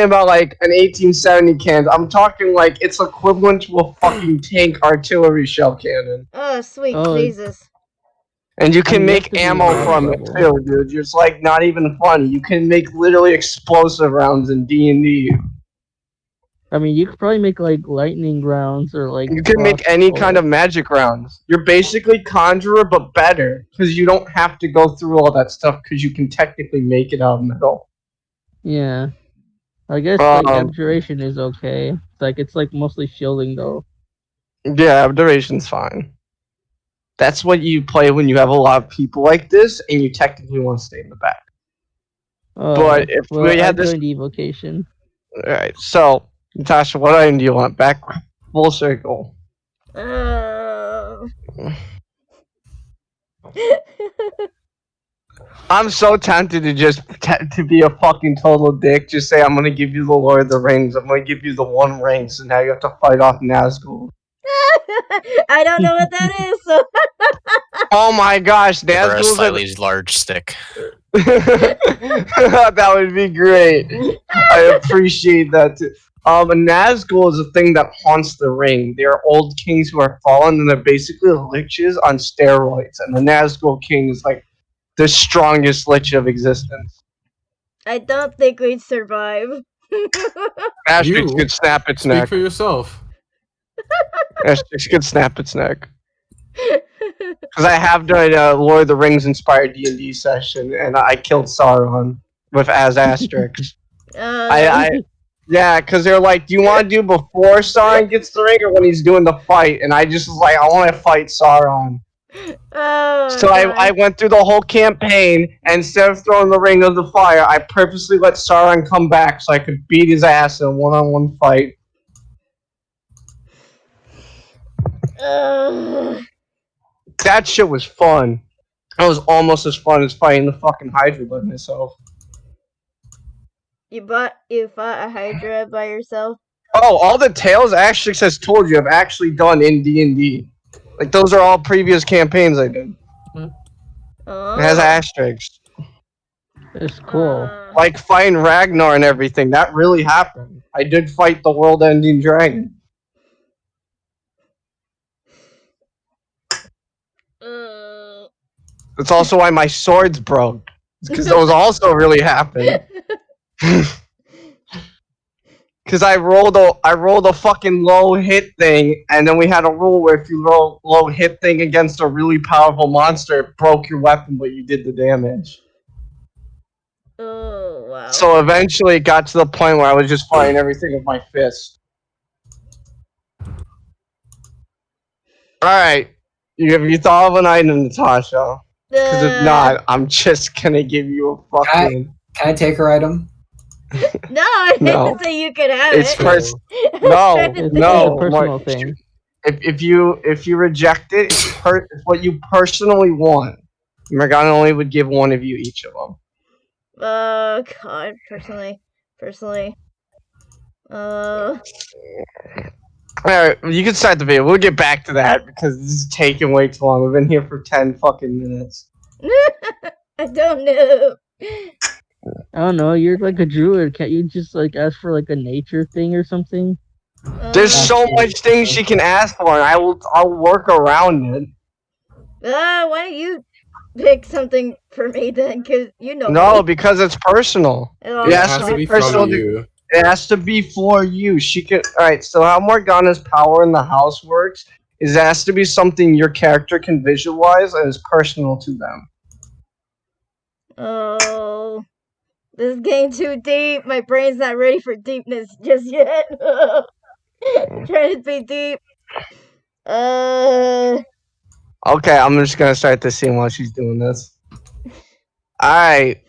about like an 1870 cannon. I'm talking like it's equivalent to a fucking tank artillery shell cannon. Oh, sweet Oh. Jesus. And you can I mean, make you have to be ammo ground from it level. too, dude. It's like not even funny. You can make literally explosive rounds in D&D. I mean, you could probably make like lightning rounds or like. You can make any kind of magic rounds. You're basically Conjurer, but better because you don't have to go through all that stuff because you can technically make it out of metal. Yeah, I guess like abjuration is okay. It's like mostly shielding though. Yeah, abjuration's fine. That's what you play when you have a lot of people like this, and you technically want to stay in the back. But if we had this, joined evocation. All right. So, Natasha, what item do you want? Back full circle. I'm so tempted to just to be a fucking total dick. Just say I'm gonna give you the Lord of the Rings. I'm gonna give you the One Ring. So now you have to fight off Nazgul. I don't know what that is. So. Oh my gosh, Nazgul's a slightly large stick. That would be great. I appreciate that too. A Nazgul is a thing that haunts the ring. They are old kings who are fallen, and they're basically liches on steroids. And the Nazgul king is like the strongest lich of existence. I don't think we'd survive. Asterix could snap its neck. Speak for yourself. Asterix could snap its neck. Because I have done a Lord of the Rings inspired D&D session, and I killed Sauron with as Asterix. Yeah, because they're like, do you want to do before Sauron gets the ring or when he's doing the fight? And I just was like, I want to fight Sauron. So I went through the whole campaign, and instead of throwing the ring of the fire, I purposely let Sauron come back so I could beat his ass in a one-on-one fight. That shit was fun. It was almost as fun as fighting the fucking Hydra by myself. You fought a Hydra by yourself? Oh, all the tales Asterix has told you I've actually done in D&D. Like, those are all previous campaigns I did. Oh. It has Asterix. It's cool. Like fighting Ragnar and everything. That really happened. I did fight the world-ending dragon. That's also why my swords broke. Because those also really happened. Because I rolled a fucking low hit thing, and then we had a rule where if you roll low hit thing against a really powerful monster, it broke your weapon, but you did the damage. Oh, wow. So eventually it got to the point where I was just fighting everything with my fist. Alright. You thought of an item, Natasha? Because if not, I'm just gonna give you a fucking... Can I take her item? No, I didn't say you could have it. No, a personal thing. If you reject it, it's what you personally want. Morgana only would give one of you each of them. God, personally. Alright, you can start the video. We'll get back to that because this is taking way too long. We've been here for 10 fucking minutes. I don't know. I don't know, you're like a druid. Can't you just like ask for like a nature thing or something? There's so much things she can ask for, and I'll work around it. Why don't you pick something for me then? Cause you know. No, because it's personal. It has to be personal. It has to be for you. She can. All right. So how Morgana's power in the house works is it has to be something your character can visualize and is personal to them. Oh. This is getting too deep. My brain's not ready for deepness just yet. Trying to be deep. Okay, I'm just gonna start the scene while she's doing this. Alright.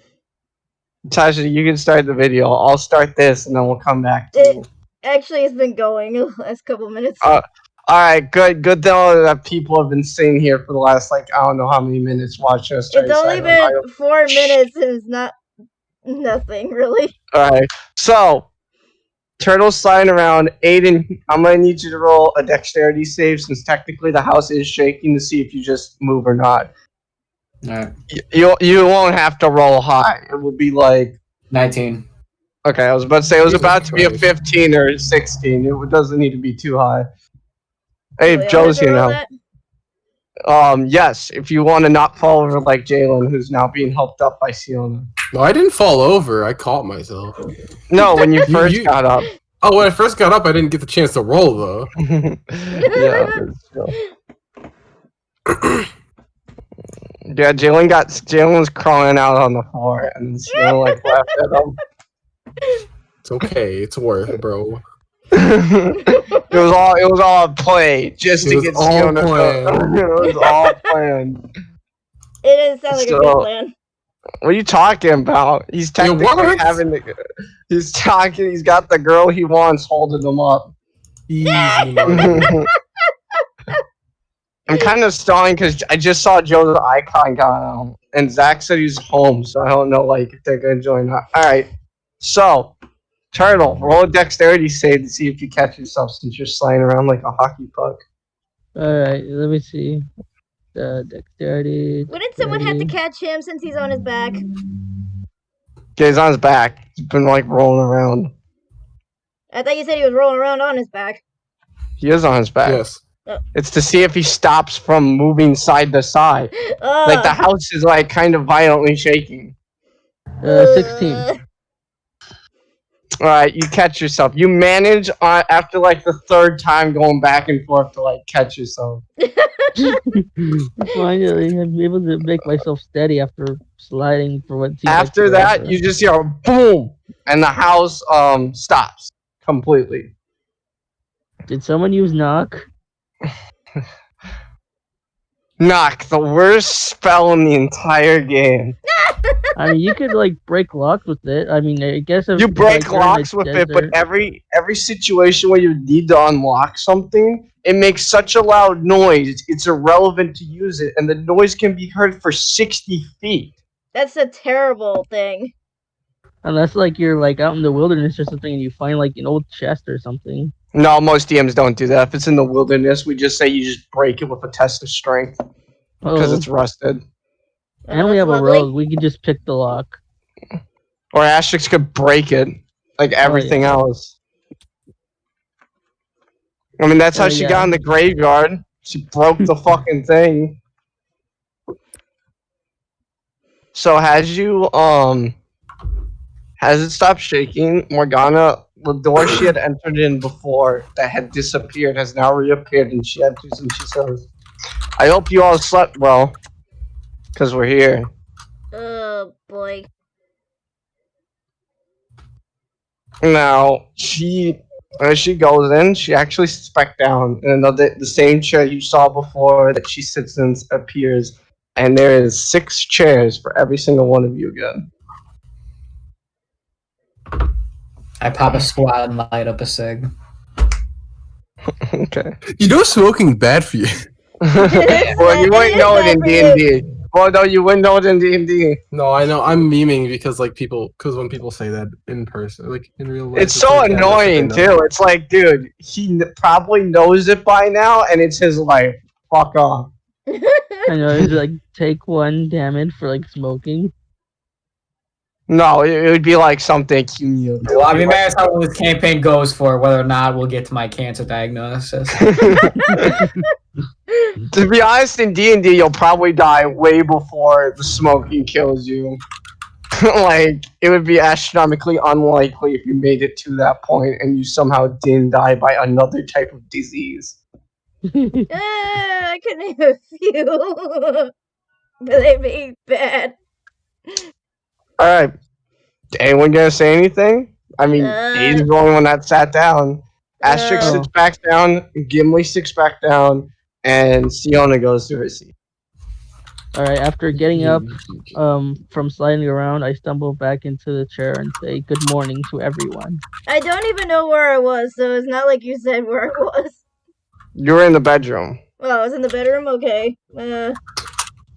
Tasha, you can start the video. I'll start this and then we'll come back to you. Actually, it's been going the last couple minutes. Alright, good to know that people have been sitting here for the last, like, I don't know how many minutes watching us. It's only been 4 minutes and it's not nothing, really. Alright, so, Turtle's sliding around. Aiden, I'm gonna need you to roll a dexterity save since technically the house is shaking to see if you just move or not. Alright. You won't have to roll high. It will be like... 19. Okay, I was about to say it was Jesus about to be a Christ. 15 or 16. It doesn't need to be too high. Hey, Do we all have Joe's to here roll now. that? Yes, if you want to not fall over like Jalen, who's now being helped up by Siona. No, I didn't fall over. I caught myself. No, when you first got up. Oh, when I first got up, I didn't get the chance to roll though. Yeah, that's true. Yeah, Jalen was crawling out on the floor, and Siona like laughed at him. It's okay. It's worth it, bro. It was all a play just It to was get all Siona. planned. It was all planned. It didn't sound like a good plan. What are you talking about? He's technically having the. He's talking. He's got the girl he wants holding him up. Easy money. I'm kind of stalling because I just saw Joe's icon go out, and Zach said he's home, so I don't know like if they're gonna join. All right, so Turtle, roll a dexterity save to see if you catch yourself since you're sliding around like a hockey puck. Alright, let me see. Dexterity. Wouldn't someone have to catch him since he's on his back? Okay, he's on his back. He's been like rolling around. I thought you said he was rolling around on his back. He is on his back. Yes. Oh. It's to see if he stops from moving side to side. Like the house is like kind of violently shaking. 16. Alright, you catch yourself. You manage after like the third time going back and forth to like catch yourself. Finally, I'm able to make myself steady after sliding for what seems After like that, forever. you just hear a boom, and the house stops completely. Did someone use knock? Knock, the worst spell in the entire game. I mean, you could like break locks with it. I mean, I guess if You break like, you're in a locks with it, but desert- every situation where you need to unlock something, it makes such a loud noise. It's irrelevant to use it, and the noise can be heard for 60 feet. That's a terrible thing. Unless like you're like out in the wilderness or something and you find like an old chest or something. No, most DMs don't do that. If it's in the wilderness, we just say you just break it with a test of strength because it's rusted. And we have a rogue. We could just pick the lock. Or Asterix could break it, like everything else. I mean, that's how she got in the graveyard. She broke the fucking thing. So has it stopped shaking? Morgana, the door she had entered in before that had disappeared has now reappeared, and she enters and she says, "I hope you all slept well, because we're here." Oh boy. Now as she goes in, she actually sits back down, and the same chair you saw before that she sits in appears, and there is 6 chairs for every single one of you again. I pop a squat and light up a cig. Okay. You know smoking bad for you. Well, you wouldn't know it in D&D. Well, no, you wouldn't know it in D&D. No, I know. I'm memeing because when people say that in person, like in real life, It's so like, annoying too. It's like, dude, he probably knows it by now, and it's his life. Fuck off. I know it's like take 1 damage for like smoking. No, it would be like something cumulative. Well, I mean, that's how this campaign goes for whether or not we'll get to my cancer diagnosis. To be honest, in D&D, you'll probably die way before the smoking kills you. Like, it would be astronomically unlikely if you made it to that point and you somehow didn't die by another type of disease. I can name a few. But they be bad. Alright. Anyone gonna say anything? I mean, he's the only one that sat down. Asterix sits back down, Gimli sits back down, and Siona goes to her seat. Alright, after getting up from sliding around, I stumble back into the chair and say good morning to everyone. I don't even know where I was, so it's not like you said where I was. You were in the bedroom. Oh, I was in the bedroom? Okay. I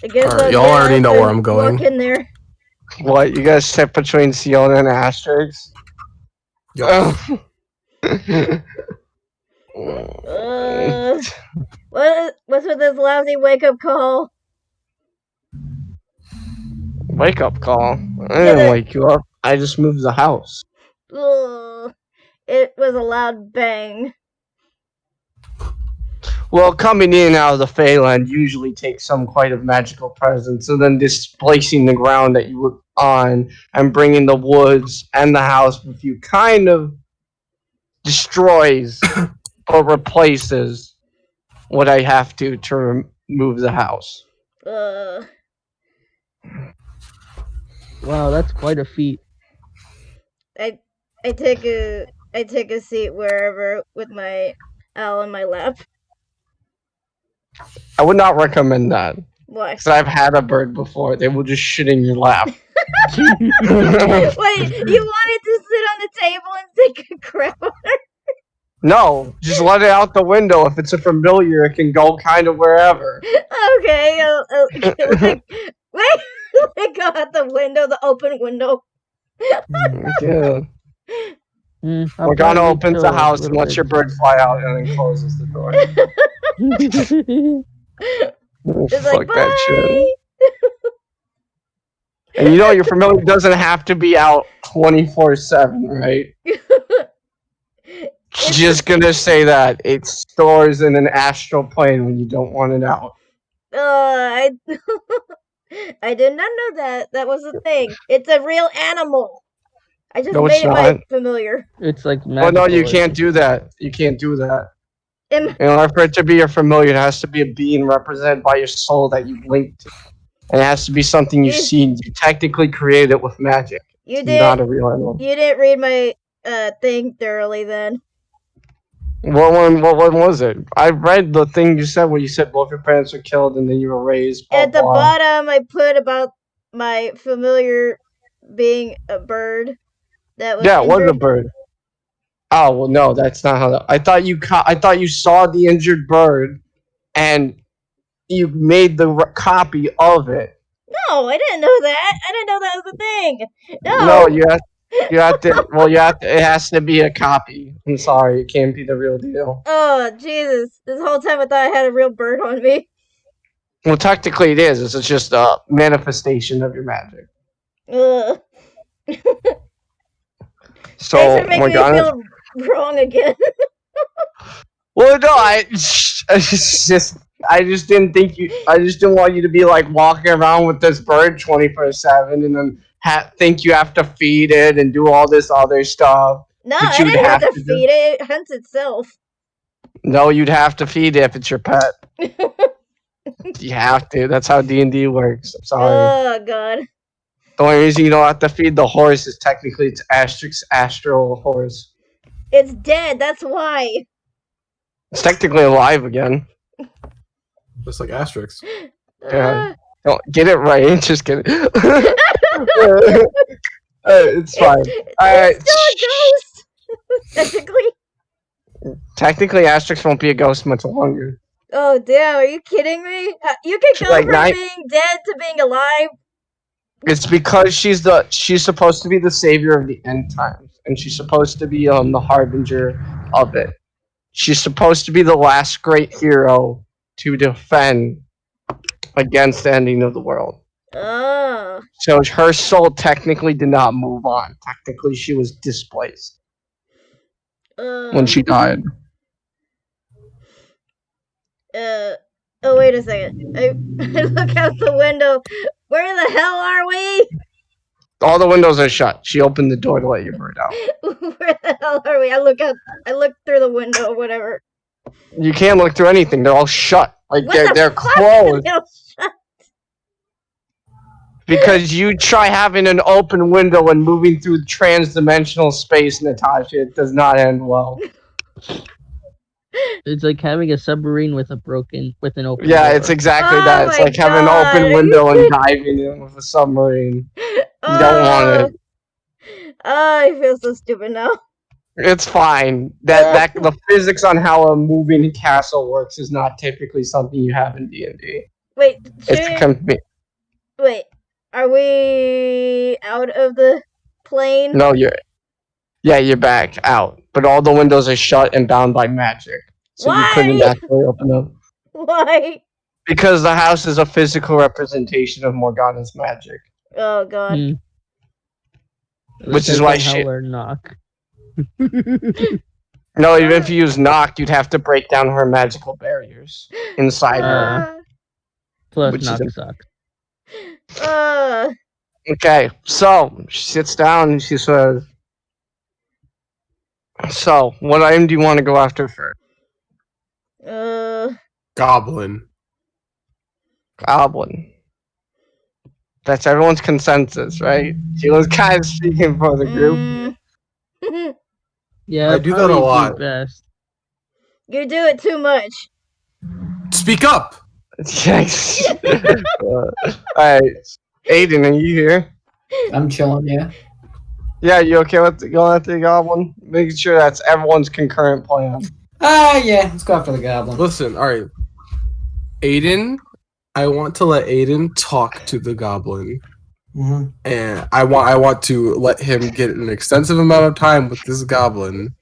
guess Alright, y'all already know where I'm going. Walk in there. What? You guys sit between Siona and Asterix? What's with this lousy wake-up call? Wake up call? I didn't wake you up. I just moved the house. Ugh. It was a loud bang. Well, coming in out of the Feyland usually takes some quite of magical presence, and then displacing the ground that you were on and bringing the woods and the house with you kind of destroys or replaces what I have to remove the house. Uh, Wow, that's quite a feat. I take a seat wherever with my owl in my lap. I would not recommend that. Why? Because I've had a bird before. They will just shit in your lap. Wait, you wanted to sit on the table and take a crap on her? No, just let it out the window. If it's a familiar, it can go kind of wherever. Okay, wait, go out the window, the open window. Yeah. We're gonna open the house and let your bird fly out and then closes the door. It's Fuck like, that shit. bye! And you know your familiar doesn't have to be out 24/7, right? Just gonna say that it stores in an astral plane when you don't want it out. I I did not know that. That was a thing. It's a real animal. I just No, made it's it my not. familiar. It's like Oh magical. no, you can't do that. You can't do that. Am- In order for it to be your familiar, it has to be a being represented by your soul that you link to. And it has to be something you've You- seen. You technically created it with magic. You It's did. not a real animal. You didn't read my thing thoroughly then. What one was it? I read the thing you said where you said both your parents were killed and then you were raised. Blah, At the blah. bottom, I put about my familiar being a bird that was Yeah, it was a injured. bird. Oh well, no, that's not how. I thought you saw the injured bird, and you made the copy of it. No, I didn't know that. I didn't know that was a thing. No. No, you have to. Well, it has to be a copy. I'm sorry, it can't be the real deal. Oh, Jesus. This whole time I thought I had a real bird on me. Well, technically it is. It's just a manifestation of your magic. Ugh. So, Thanks for making me Morgana. feel wrong again. Well, no, I just didn't think you. I just didn't want you to be like walking around with this bird 24/7, and then think you have to feed it and do all this other stuff. No, But I you would didn't have have to to feed it. It hunts itself. No, you'd have to feed it if it's your pet. You have to. That's how D&D works. I'm sorry. Oh, God. The only reason you don't have to feed the horse is technically it's Asterix astral horse. It's dead. That's why. It's technically alive again. Just like Asterix. Yeah. Don't get it right. Just kidding. It's fine. Alright. It's still a ghost. Technically. Technically, Asterix won't be a ghost much longer. Oh, damn. Are you kidding me? You can go Like from being dead to being alive. It's because she's supposed to be the savior of the end times, and she's supposed to be the harbinger of it. She's supposed to be the last great hero to defend against the ending of the world. Oh. So her soul technically did not move on. Technically, she was displaced when she died. Oh, wait a second. I look out the window. Where the hell are we? All the windows are shut. She opened the door to let your bird out. Where the hell are we? I look through the window or whatever. You can't look through anything. They're all shut. Like What they're the fuck? closed. They're shut. Because you try having an open window and moving through trans-dimensional space, Natasha. It does not end well. It's like having a submarine with an open Yeah, door. it's exactly Oh that. It's my like having an God, open are you window and kidding? diving in with a submarine. You don't want it. Oh, I feel so stupid now. It's fine. That the physics on how a moving castle works is not typically something you have in D&D. Wait, Wait, are we out of the plane? no, you're back out. But all the windows are shut and bound by magic. So you couldn't Why? actually open them. Why? Because the house is a physical representation of Morgana's magic. Oh, God. Hmm. Which is why Howler knock. No, even if you use knock, you'd have to break down her magical barriers inside her. Plus Which knock is sucks. Okay, so she sits down and she says, "So, what item do you want to go after first?" Goblin. Goblin. That's everyone's consensus, right? She was kind of speaking for the group. Yeah, I do that a probably lot. be best. You do it too much. Speak up. Yes. Alright. Aiden, are you here? I'm chilling, yeah. Yeah, you okay with going after the goblin? Making sure that's everyone's concurrent plan. Yeah, let's go after the goblin. Listen, all right. Aiden, I want to let Aiden talk to the goblin. Mm-hmm. And I want to let him get an extensive amount of time with this goblin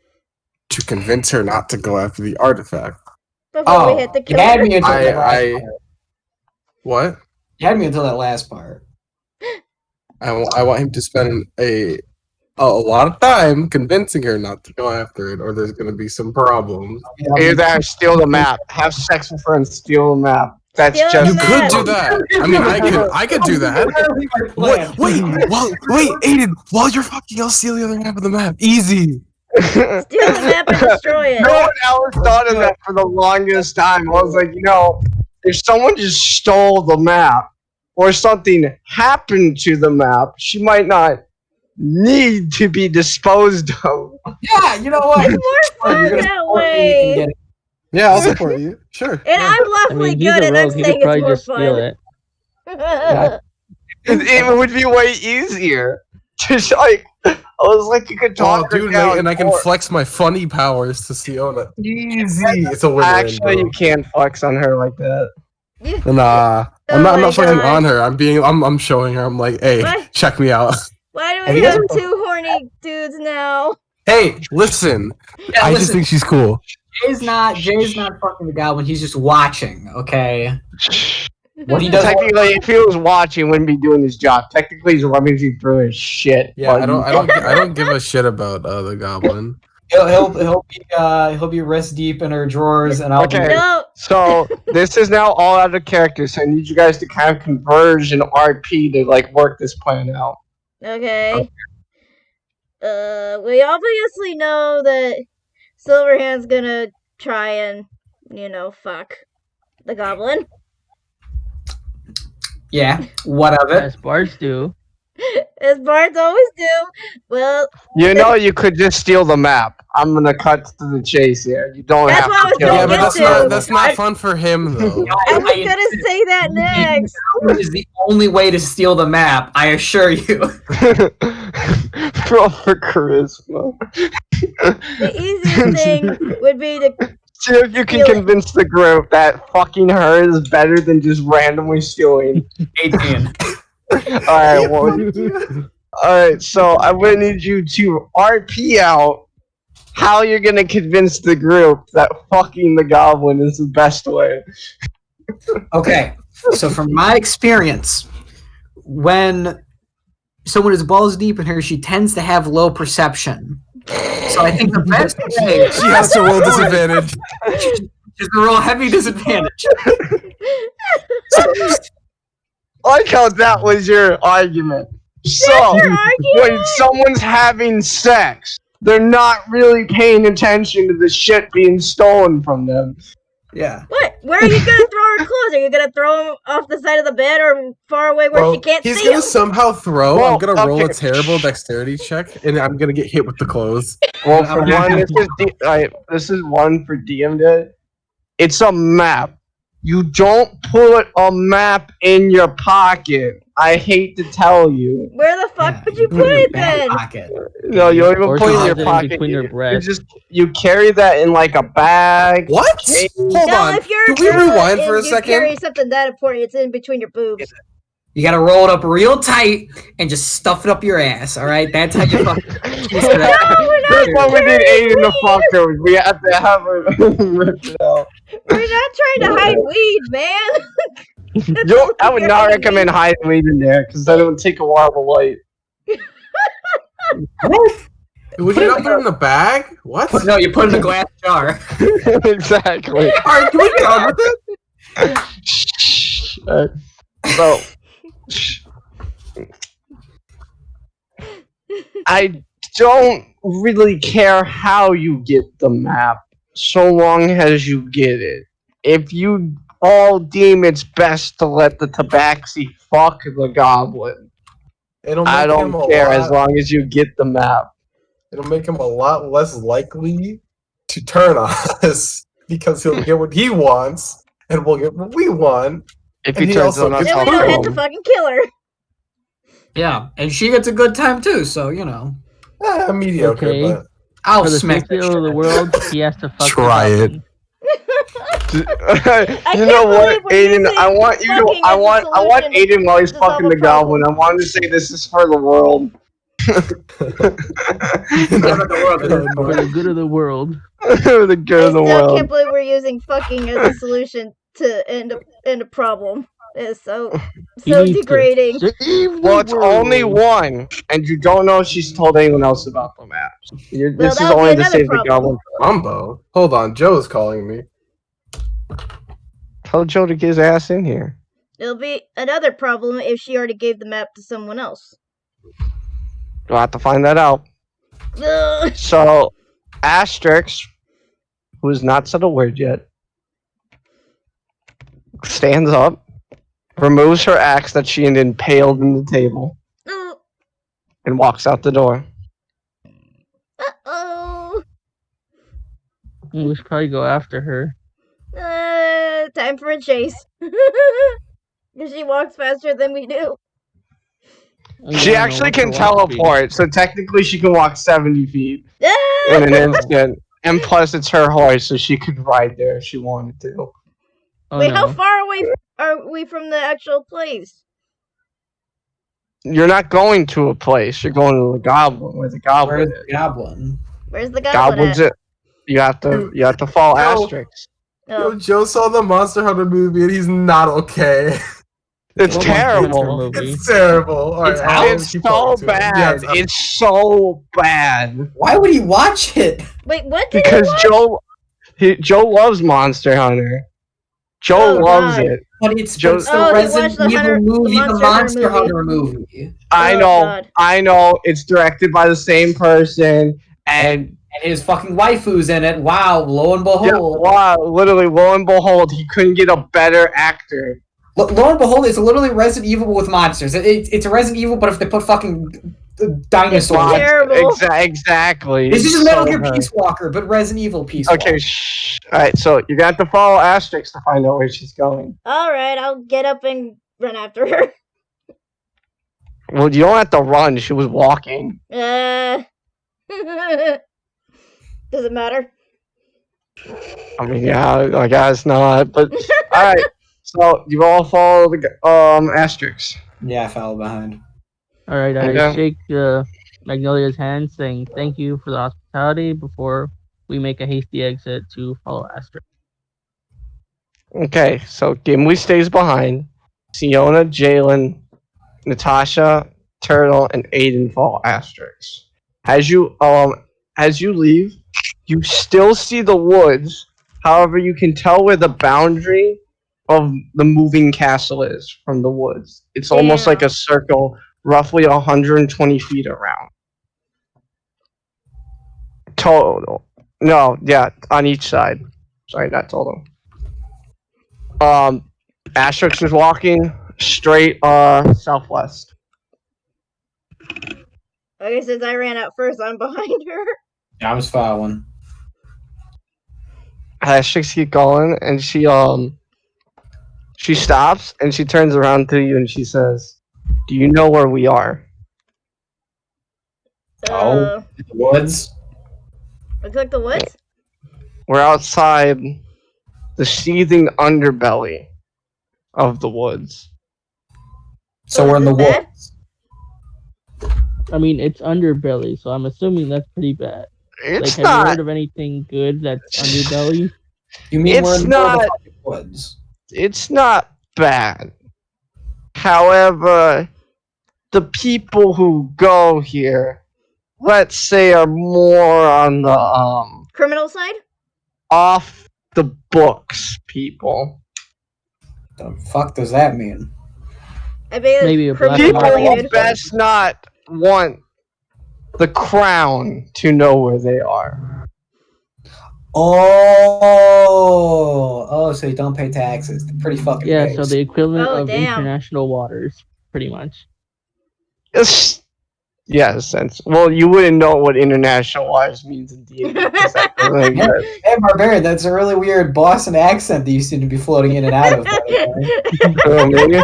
to convince her not to go after the artifact. Before we hit the you had me killer. until that last part. What? You had me until that last part. I want him to spend a lot of time convincing her not to go after it, or there's going to be some problems. Either steal the map, have sex with her, and steal the map. That's Steal just the You could map. do that. I mean, I could do that. Wait, Aiden, while you're fucking, I'll steal the other half of the map. Easy. Steal the map and destroy it. No one else thought of that for the longest time. I was like, if someone just stole the map or something happened to the map, she might not need to be disposed of. Yeah, you know what? It's more fun You're gonna that support me and way. get it. Yeah, I'll support you. Sure. And Yeah. I'm I lawfully mean, he's good, a and I'm rogue. He saying could probably it's more just steal fun. it. Yeah. It would be way easier. Just like, I was like, you could talk her Dude, down. and I can or- flex my funny powers to Siona. Easy. It's a win-win, Actually, you bro. can't flex on her like that. Nah, Oh I'm my not flexing God. on her. I'm showing her. I'm like, hey, What? check me out. Why do Have we you guys have ever- two horny dudes now? Hey, listen. Yeah, I just listen, think she's cool. Jay's not fucking the goblin. He's just watching. Okay. What he does. Technically, if he was watching, he wouldn't be doing his job. Technically, he's rummaging through his shit. Yeah, but I don't give a shit about the goblin. He'll be wrist deep in her drawers, and I'll Okay. be. No. So this is now all out of character. So I need you guys to kind of converge and RP to like work this plan out. Okay. We obviously know that Silverhand's gonna try and, fuck the goblin. Yeah. What of it? As bards do. As bards always do. Well, You could just steal the map. I'm gonna cut to the chase here. You don't That's have what I to was kill gonna Yeah, him. but get that's to. not fun for him though. I was gonna say that next. Is the only way to steal the map. I assure you. Roll for charisma. The easiest thing would be to. See if you can Steal it. convince the group that fucking her is better than just randomly stealing. 18. Alright, Alright, so I'm gonna need you to RP out how you're gonna convince the group that fucking the goblin is the best way. Okay. So from my experience, when someone is balls deep in her, she tends to have low perception. So I think the best way She has to roll disadvantage. is to roll heavy disadvantage. I like how that was your argument. So, Your argument? when someone's having sex, they're not really paying attention to the shit being stolen from them. Yeah. What? Where are you gonna throw her clothes? Are you gonna throw them off the side of the bed or far away where she can't he's see gonna them? somehow throw. Well, I'm gonna roll a okay. terrible dexterity check, and I'm gonna get hit with the clothes. Well, for one, this is one for DMD. It's a map. You don't put a map in your pocket. I hate to tell you. Where the fuck Yeah, would you put put it in it your back then? pocket. No, you don't even Or put it in she your has it in pocket. between her You breasts. carry that in like a bag. What? Hey, Hold No, on. if you're a Can we girl rewind and for a you second? carry something that important, it's in between your boobs. You gotta roll it up real tight and just stuff it up your ass, alright? That's how you fucking That's what we did Aiden the fucker. We had to have her rip it out. We're not trying to hide weed, man. I would not recommend hiding weed in there because then it would take a while to light. Would you not put it in a bag? What? No, you put it in a glass jar. Exactly. Alright, can we get on with it? So, I don't really care how you get the map, so long as you get it. If you all deem it's best to let the tabaxi fuck the goblin, I don't care as long as you get the map. It'll make him a lot less likely to turn on us because he'll get what he wants and we'll get what we want. If he turns on us, then we I'll don't kill have to him. fucking kill her. Yeah, and she gets a good time too, so Mediocre, Okay. but I'll For the smack safety of the world, he has to fuck Try the it. goblin. You know what, Aiden? I want you to. fucking I as a want solution Aiden while he's to solve fucking a the goblin. problem. I wanted to say this is for the world. For the good of the world. For the good I of the still world. can't believe we're using fucking as a solution to end a problem. It's so He needs to degrading. save the Well, it's only world. one, and you don't know if she's told anyone else about the map. This is that'll be only to another save the problem. goblin. Mumbo. Hold on, Joe's calling me. Tell Joe to get his ass in here. It'll be another problem if she already gave the map to someone else. We'll have to find that out. Ugh. So, Asterix, who has not said a word yet, stands up, removes her axe that she had impaled in the table, and walks out the door. Uh-oh. We should probably go after her. Time for a chase. Because she walks faster than we do. She actually can teleport, so technically she can walk 70 feet in an instant. And plus, it's her horse, so she could ride there if she wanted to. Wait, how far away are we from the actual place? You're not going to a place. You're going to the goblin. Where the goblin Where's is. the goblin? Where's the goblin Goblin's at? it. You have to follow Asterix. Oh. Joe saw the Monster Hunter movie and he's not okay. It's terrible. It's terrible. All It's right, out? I'll It's keep so talking to him. Yeah, bad. it's out. It's so bad. Why would he watch it? Wait, what did Because he watch? Joe loves Monster Hunter. Joe Oh, loves God. it. But it's Joe- the Oh, he Resident watched the Evil Hunter- the movie, the Monster Monster Hunter Hunter movie. I Oh, know. God. I know. It's directed by the same person, and And his fucking waifu's in it. Wow, lo and yeah, behold. wow, literally, lo and behold, he couldn't get a better actor. Lo and behold, it's literally Resident Evil with monsters. It's a Resident Evil, but if they put fucking dinosaurs. It's terrible. Exactly. This is It's Metal so Gear bad. Peace Walker, but Resident Evil Peace Walker. Okay, shh. Alright, so you're gonna have to follow Asterix to find out where she's going. Alright, I'll get up and run after her. Well, you don't have to run, she was walking. Does it matter? I mean, yeah, I guess not, but alright. So, you all follow the Asterix. Yeah, I fell behind. Alright, I Okay. shake Magnolia's hand, saying thank you for the hospitality before we make a hasty exit to follow Astra. Okay, so Gimli stays behind. Siona, Jalen, Natasha, Turtle, and Aiden follow Asterix. As you leave, you still see the woods. However, you can tell where the boundary of the moving castle is from the woods. It's almost Damn. like a circle, roughly 120 feet around. Total. No, yeah, on each side. Sorry, not total. Asterix is walking straight southwest. Okay, since I ran out first, I'm behind her. Yeah, I was following. Asterix keep going, and she stops and she turns around to you and she says, "Do you know where we are?" Oh. The woods? Looks like the woods? We're outside the seething underbelly of the woods. So we're in the is it bad? woods. I mean, it's underbelly, so I'm assuming that's pretty bad. It's Like, have you heard not. of anything good that's underbelly? You mean we're It's in the middle of the not. fucking woods? It's not bad. However, the people who go here let's say, are more on the Criminal side? off the books people. The fuck does that mean? I bet Maybe a black criminal People market. who best not want the crown to know where they are. Oh, so you don't pay taxes. They're pretty fucking Yeah, big. so the equivalent Oh, of damn. international waters, pretty much. Yes, yeah, sense. Well, you wouldn't know what international waters means in D&D. Hey, Barbarian, that's a really weird Boston accent that you seem to be floating in and out of. By the way.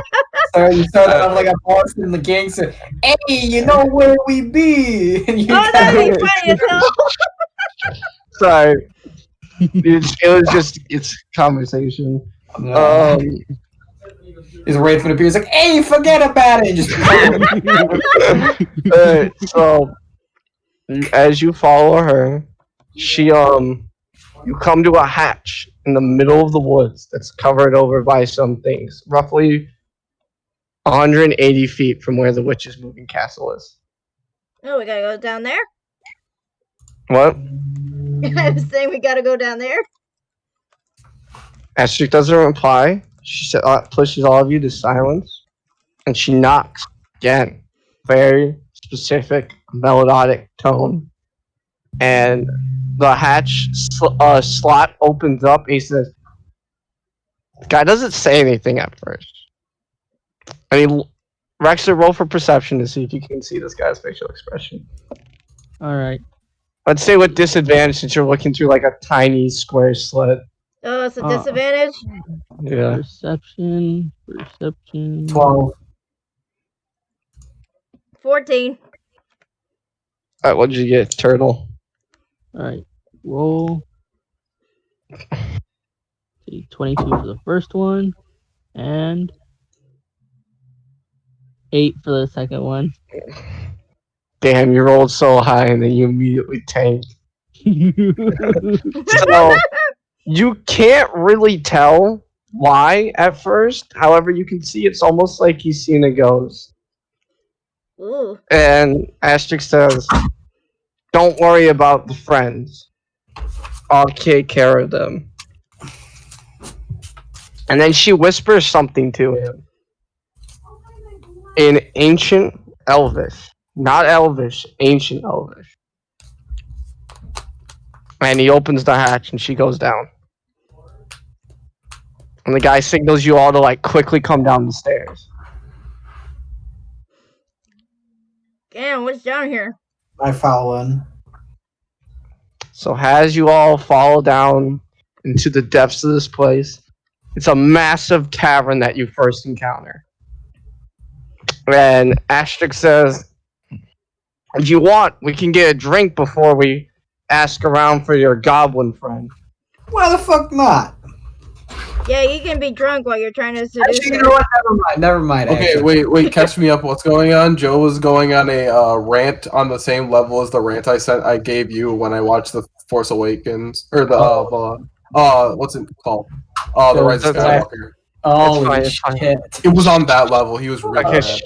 So you started off like a Boston the gangster. Hey, you know where we be? And you that'd be funny as hell. Sorry. It's conversation. His wraith gonna appear. He's like, "Hey, forget about it." And just so as you follow her, she you come to a hatch in the middle of the woods that's covered over by some things, roughly 180 feet from where the witch's moving castle is. Oh, we gotta go down there? What? I was saying we gotta go down there. Astrid doesn't reply. She pushes all of you to silence, and she knocks again. Very specific, melodic tone. And the hatch slot opens up. He says, the guy doesn't say anything at first. I mean, Rexer, roll for perception to see if you can see this guy's facial expression. Alright. Let's say with disadvantage since you're looking through like a tiny square slit. Oh, it's a disadvantage? Yeah. Perception. 12. 14. Alright, what did you get, Turtle? Alright. Roll. 22 for the first one. And 8 for the second one. Damn, you rolled so high and then you immediately tanked. So, you can't really tell why at first. However, you can see it's almost like he's seen a ghost. Ooh. And Astrid says, don't worry about the friends. I'll take care of them. And then she whispers something to him. In ancient Elvish. Not Elvish, ancient Elvish. And he opens the hatch and she goes down. And the guy signals you all to like quickly come down the stairs. Damn, what's down here? I follow in. So as you all fall down into the depths of this place, it's a massive cavern that you first encounter. And Astrid says, if you want, we can get a drink before we ask around for your goblin friend. Why the fuck not? Yeah, you can be drunk while you're trying to seduce Actually, her. you know what? Never mind. Okay, actually. wait, catch me up. What's going on? Joe was going on a rant on the same level as the rant I gave you when I watched The Force Awakens. Or the, what's it called? The Rise of Skywalker. Holy shit. It was on that level. He was really bad.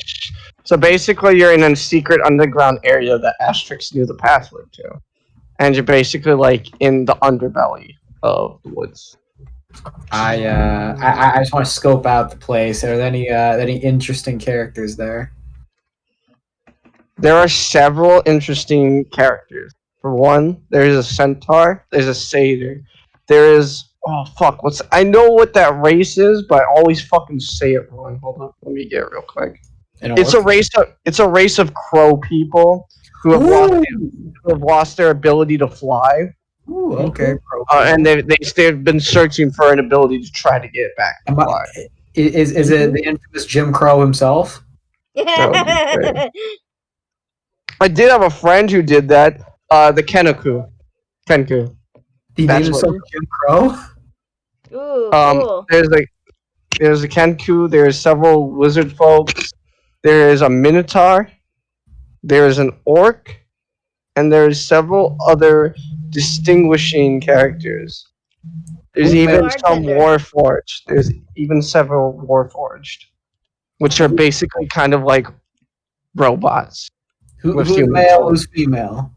So basically, you're in a secret underground area that Asterix knew the password to. And you're basically like in the underbelly of the woods. I just want to scope out the place. Are there any interesting characters there? There are several interesting characters. For one, there's a centaur, there's a satyr, there is I know what that race is, but I always fucking say it wrong. Hold on, let me get it real quick. It's a race of crow people who have lost their ability to fly. Ooh, okay. And they've been searching for an ability to try to get back to fly. Is it the infamous Jim Crow himself? I did have a friend who did that. The Kenku. He named himself Jim Crow? Ooh, cool. There's a Kenku, there's several wizard folks, there is a minotaur, there is an orc, and there's several other distinguishing characters. There's even some Warforged. There's even several Warforged, which are basically kind of like robots. Who's male? Who's female?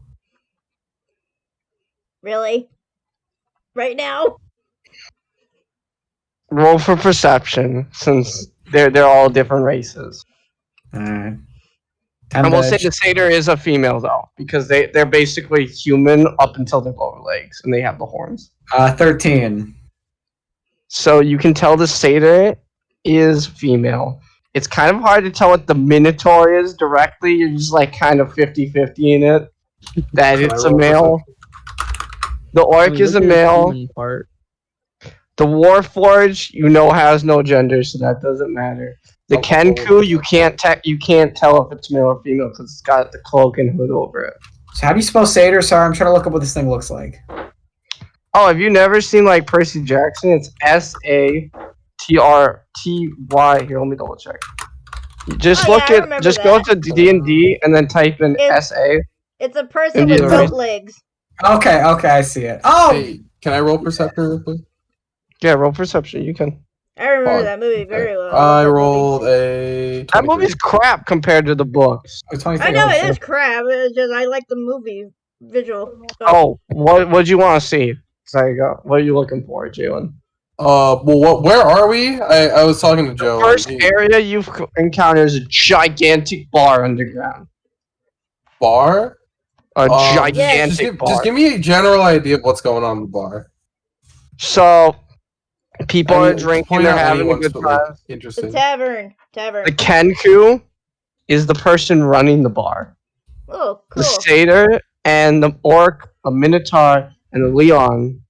Really? Right now? Roll for perception, since they're all different races. Alright. And we'll say the satyr is a female though, because they're basically human up until their lower legs, and they have the horns. 13. So you can tell the satyr is female. It's kind of hard to tell what the minotaur is directly. You're just like kind of 50-50 in it. That it's a male. The orc is a male. The Warforged, has no gender, so that doesn't matter. The Kenku, you can't tell if it's male or female because it's got the cloak and hood over it. So how do you spell satyr? Sorry, I'm trying to look up what this thing looks like. Oh, have you never seen like Percy Jackson? It's SATRTY. Here, let me double check. Just go to DnD and then type in SA. It's a person with goat legs. Okay, I see it. Oh! Hey, can I roll perception real quick? Yeah, roll perception. You can. I remember that movie very well. I rolled a 23. That movie's crap compared to the books. I know it is crap. It's just I like the movie visual. So. Oh, what do you want to see? What are you looking for, Jalen? Where are we? I was talking to Joe. The first area you've encountered is a gigantic bar underground. Bar? Gigantic bar. Just give me a general idea of what's going on in the bar. So, people are drinking, they're having a good time. Interesting. The tavern. The Kenku is the person running the bar. Oh, cool. The satyr and the orc, a minotaur, and the Leon.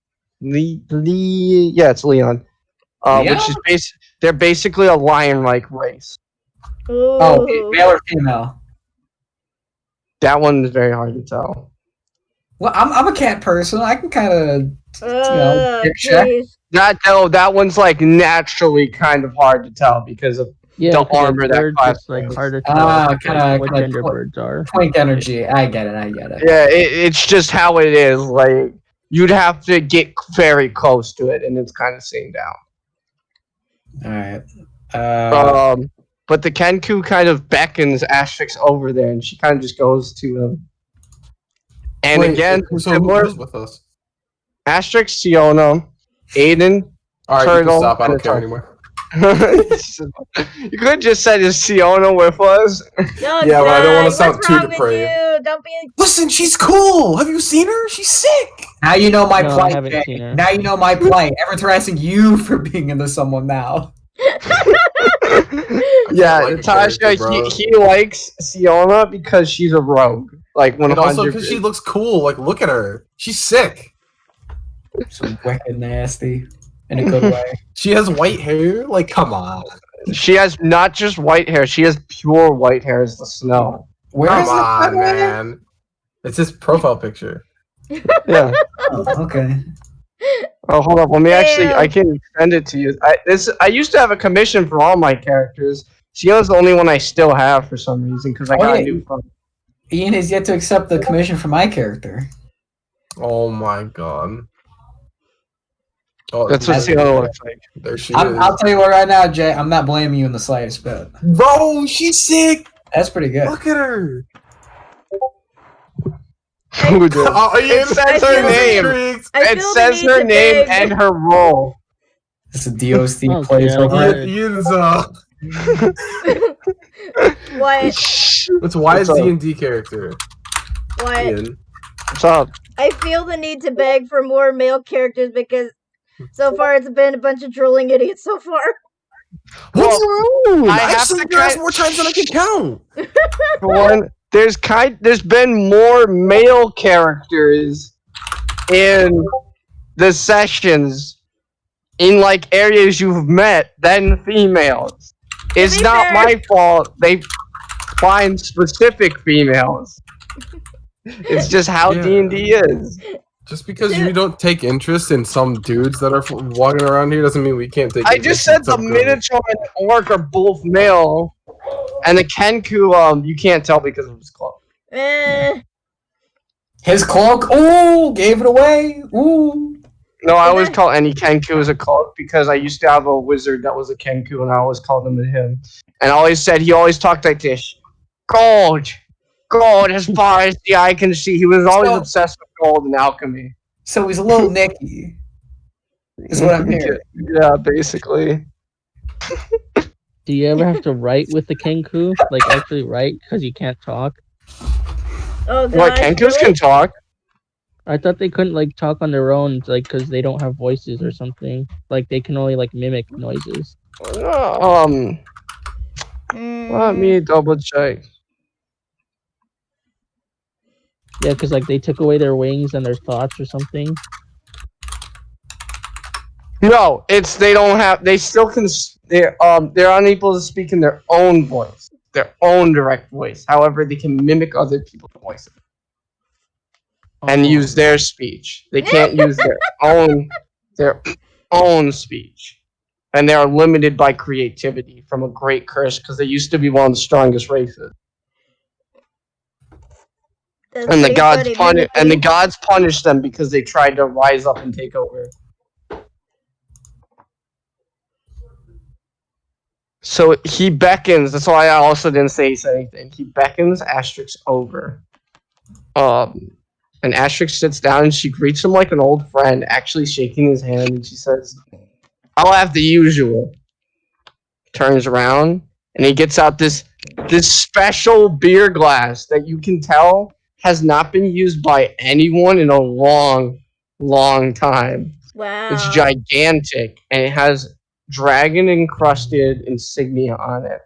It's Leon. Which is they're basically a lion-like race. Ooh. Oh, male or female? That one is very hard to tell. Well, I'm a cat person. I can kind of, check. That one's like naturally kind of hard to tell because of the armor that class. Like hard to tell what gender like, birds are. Twink energy. I get it. Yeah, it's just how it is. Like you'd have to get very close to it, and it's kind of seen down. All right. But the Kenku kind of beckons Asterix over there, and she kind of just goes to him. And again, similar with us. Asterix, Siona, Aiden, Alright, Turtle, you can stop. I don't care anymore. You could have just said, is Siona with us? No, yeah, but I don't want to sound too depraved. Don't be. Listen, she's cool. Have you seen her? She's sick. Now you know my plight. I haven't seen her. Now you know my plight. Everyone's harassing you for being into someone now. Yeah, Natasha, he likes Siona because she's a rogue. Like 100%. And also because she looks cool. Like, look at her. She's sick. So wicked nasty. In a good way. She has white hair? Like, come on. She has not just white hair, she has pure white hair as the snow. Come on, man. It's his profile picture. Yeah. Oh, okay. Oh, hold up. Let me I can send it to you. I used to have a commission for all my characters. Siona's the only one I still have for some reason, because I got a new phone. Ian has yet to accept the commission for my character. Oh my god. Oh, that's what Siona looks like. There she is. I'll tell you what right now, Jay. I'm not blaming you in the slightest bit. Bro, she's sick. That's pretty good. Look at her. It says her name. It says her name and her role. It's a DOC place over it. Ian's What? It's Wyatt's D&D character. What? Ian. What's up? I feel the need to beg for more male characters because so far it's been a bunch of drooling idiots so far. What's wrong? I've seen your ass more times than I can count. For one, there's been more male characters in the sessions in like areas you've met than females. It's not my fault they find specific females. It's just how D&D is. Just because you don't take interest in some dudes that are walking around here doesn't mean we can't take interest. I just said the Minotaur and the Orc are both male, and the Kenku, you can't tell because of his cloak. His cloak? Ooh, gave it away. Ooh. No, I always call any Kenku as a cloak because I used to have a wizard that was a Kenku, and I always called him him. And he always talked like this. Gold! gold as far as the eye can see. He was always obsessed with gold and alchemy. So he's a little Nicky. Is what I'm hearing. Yeah, basically. Do you ever have to write with the Kenku? Like actually write because you can't talk? Oh god. What, Kenkus can talk? I thought they couldn't like talk on their own, like because they don't have voices or something. Like they can only like mimic noises. Let me double check. Yeah, because like they took away their wings and their thoughts or something. No, it's they don't have. They still can. They're unable to speak in their own voice, their own direct voice. However, they can mimic other people's voices and use their speech. They can't use their own speech, and they are limited by creativity from a great curse because they used to be one of the strongest races. And the gods punish them because they tried to rise up and take over. So he beckons. That's why I also didn't say anything. He beckons Asterix over. And Asterix sits down and she greets him like an old friend, actually shaking his hand, and she says, "I'll have the usual." Turns around and he gets out this special beer glass that you can tell has not been used by anyone in a long, long time. Wow. It's gigantic and it has dragon encrusted insignia on it,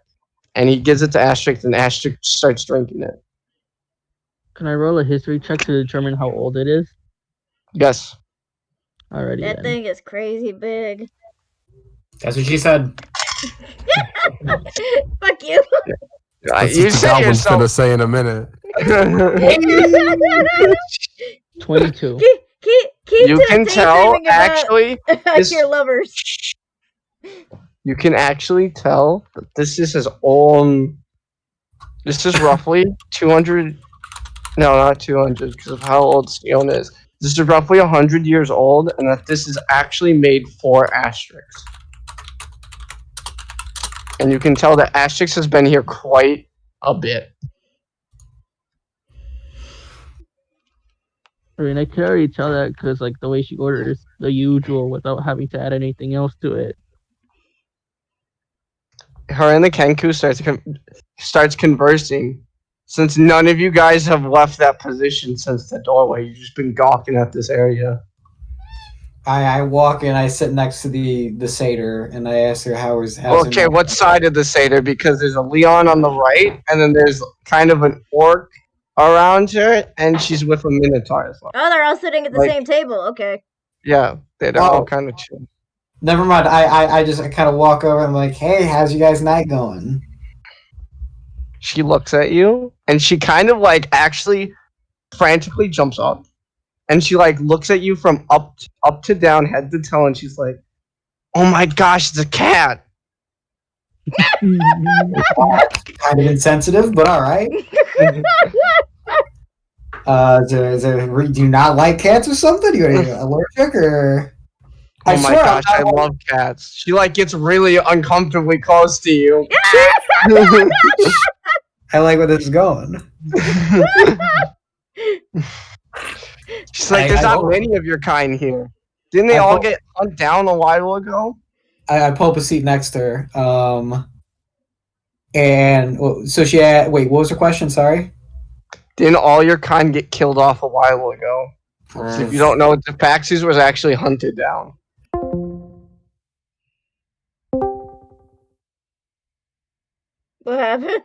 and he gives it to Asterix, and Asterix starts drinking it. Can I roll a history check to determine how old it is? Yes. Alrighty. That thing is crazy big. That's what she said. Fuck you. That's You what the said goblin's yourself. gonna say in a minute. 22. Keep You can tell daydreaming about actually. your lovers. You can actually tell that this is his own. This is roughly 200. No, not 200, because of how old stone is. This is roughly 100 years old, and that this is actually made for Asterix. And you can tell that Asterix has been here quite a bit. I mean, I can already tell that because like the way she orders the usual without having to add anything else to it. Her and the Kenku starts conversing. Since none of you guys have left that position since the doorway, you've just been gawking at this area. I walk in, I sit next to the satyr, and I ask her how's Okay, her what side of the satyr? Because there's a Leon on the right, and then there's kind of an orc around her, and she's with a minotaur as well. Oh, they're all sitting at the same table. Okay. Yeah, they're all kind of chill. Never mind. I just kind of walk over. I'm like, hey, how's you guys' night going? She looks at you, and she kind of like actually frantically jumps up, and she like looks at you from up to down, head to toe, and she's like, "Oh my gosh, it's a cat!" Kind of insensitive, but all right. Do you not like cats or something? Are you allergic or? Oh my gosh, I love cats. She like gets really uncomfortably close to you. I like where this is going. She's like, there's not many of your kind here. Didn't they all get hunted down a while ago? I pull up a seat next to her. And so she had, wait, what was her question? Sorry. Didn't all your kind get killed off a while ago? So if you don't know, the Paxies was actually hunted down. What happened?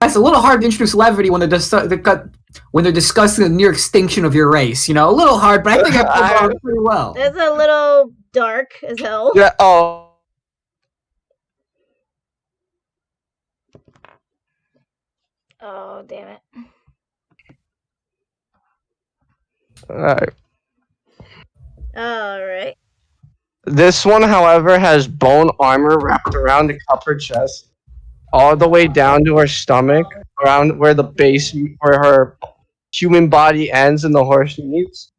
It's a little hard to introduce levity when they're discussing the near extinction of your race. You know, a little hard, but I think I pulled it off pretty well. That's a little dark as hell. Yeah. Oh. Oh, damn it. Alright. Alright. This one, however, has bone armor wrapped around the upper chest, all the way down to her stomach, around where the base, where her human body ends and the horse meets.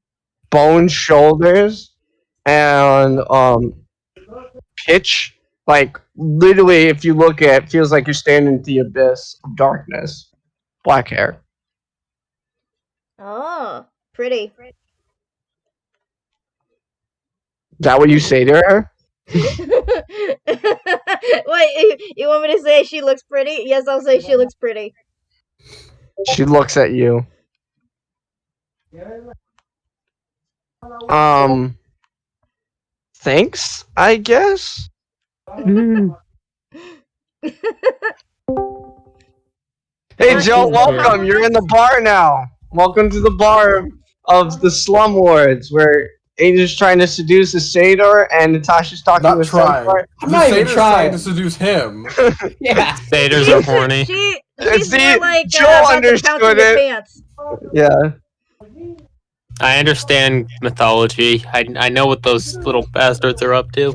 Bone shoulders, and pitch. Like literally, if you look at, it feels like you're standing in the abyss of darkness. Black hair. Oh, pretty. Is that what you say to her? Wait, you want me to say she looks pretty? Yes, I'll say she looks pretty. She looks at you. Thanks, I guess. Hey Joe, welcome. You're in the bar now. Welcome to the bar of the Slumlords, where Aiden's trying to seduce a satyr and Natasha's talking to a centaur. I'm not even trying to seduce him. Yeah. Satyrs are horny. She's more like Joe about to pounce in your pants. Yeah. I understand mythology. I know what those little bastards are up to.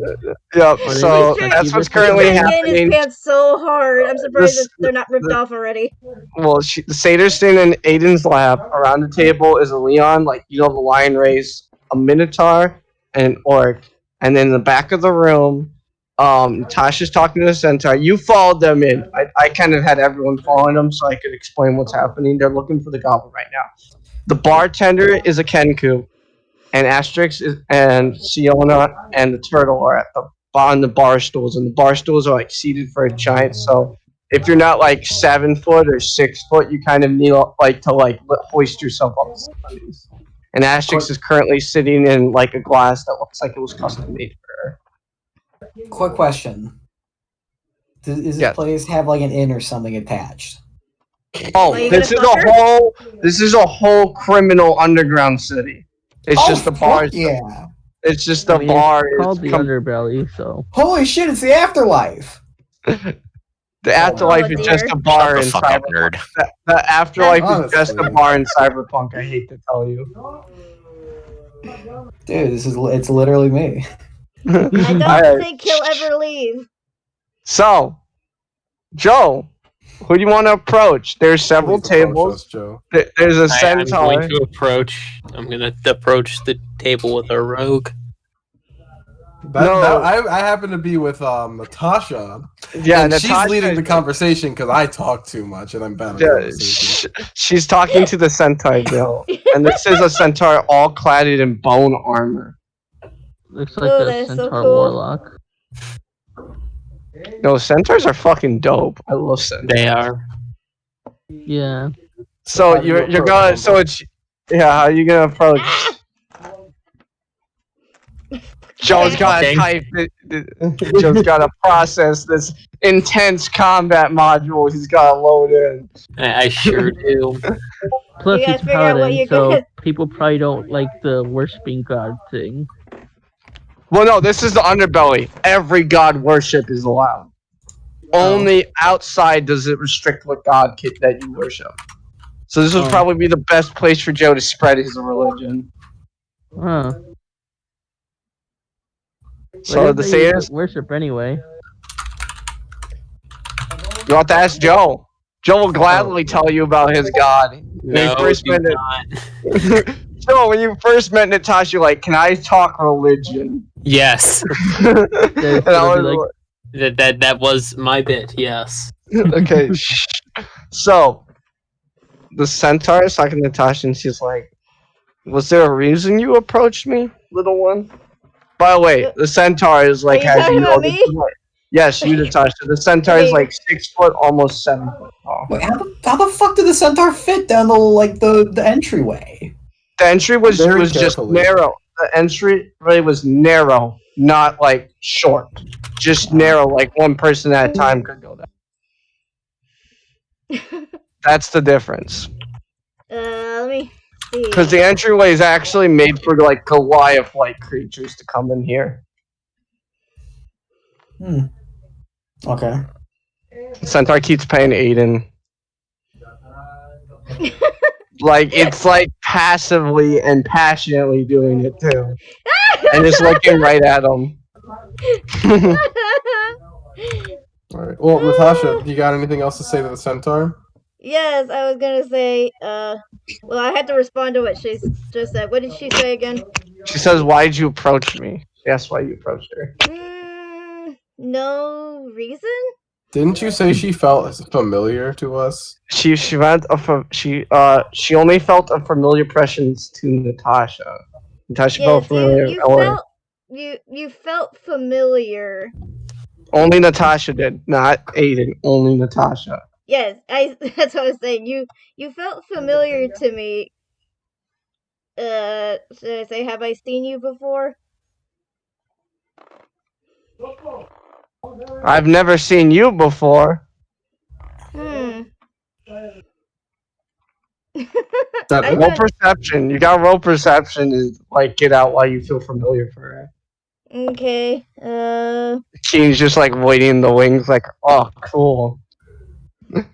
Yep. So that's what's currently He's getting happening. his pants so hard. I'm surprised that they're not ripped off already. Well, the satyr's sitting in Aiden's lap. Around the table is a Leon, like the lion race, a minotaur, and an orc. And then in the back of the room, Tasha's talking to the centaur. You followed them in. I kind of had everyone following them so I could explain what's happening. They're looking for the goblin right now. The bartender is a Kenku, and Asterix and Siona and the turtle are on the bar stools, and the bar stools are like seated for a giant. So if you're not like 7 foot or 6 foot, you kind of need like to hoist yourself up. And Asterix is currently sitting in like a glass that looks like it was custom made for her. Quick question: Does this place have like an inn or something attached? Oh, this is a whole criminal underground city. It's just the bars. Yeah. It's just the bar. It's called the underbelly, so. Holy shit! It's the afterlife. The afterlife is just a bar in Cyberpunk. The afterlife is just a bar in Cyberpunk. I hate to tell you. Dude, it's literally me. I don't think he'll ever leave. So, Joe, who do you want to approach? There's several tables. Joe. There's a centaur. I'm going to approach the table with a rogue. I happen to be with Natasha. Yeah, and Natasha, she's leading the conversation because I talk too much and I'm bad at conversation. She's talking to the centaur, Joe. And this is a centaur all cladded in bone armor. Looks like a centaur warlock. No, centaurs are fucking dope. I love centaurs. They are. Yeah. So you're gonna. So it's. Yeah, how are you gonna approach? Joe's gotta type. Joe's gotta process this intense combat module. He's gotta load in. I sure do. Plus, he's paladin, so people probably don't like the worshipping god thing. Well, no, this is the underbelly. Every god worship is allowed. Only outside does it restrict what god that you worship. So this would probably be the best place for Joe to spread his religion. Huh. So the satyrs worship anyway. You want to ask Joe? Joe will gladly tell you about his god. No, Joe, when you first met Natasha, you're like, can I talk religion? Yes. And I was that was my bit, yes. Okay. So, the centaur is talking to Natasha, and she's like, was there a reason you approached me, little one? By the way, the centaur is like... Are you talking about me? Yes, you, Natasha. The centaur is like 6 foot, almost 7 foot tall. Wait, how the fuck did the centaur fit down the entryway? The entry was just narrow. The entry really was narrow, not like short. Just narrow, like one person at a time could go down. That's the difference. Let me see. Because the entryway is actually made for like Goliath-like creatures to come in here. Okay. Centaur keeps paying Aiden. Like, it's like passively and passionately doing it too. And just looking right at him. Alright. Well, Natasha, you got anything else to say to the centaur? Yes, I was gonna say, well, I had to respond to what she just said. What did she say again? She says, why did you approach me? She asked why you approached her. no reason? Didn't you say she felt familiar to us? She only felt a familiar presence to Natasha. Natasha felt Yes, familiar, you or felt you felt familiar. only Natasha did, not Aiden. Only Natasha. Yes, that's what I was saying. You felt familiar to me. Should I say, have I seen you before? I've never seen you before. Hmm. That I Roll thought. perception. You got roll perception to like get out why you feel familiar for her. Okay. Keen's just like waiting in the wings, like, oh, cool.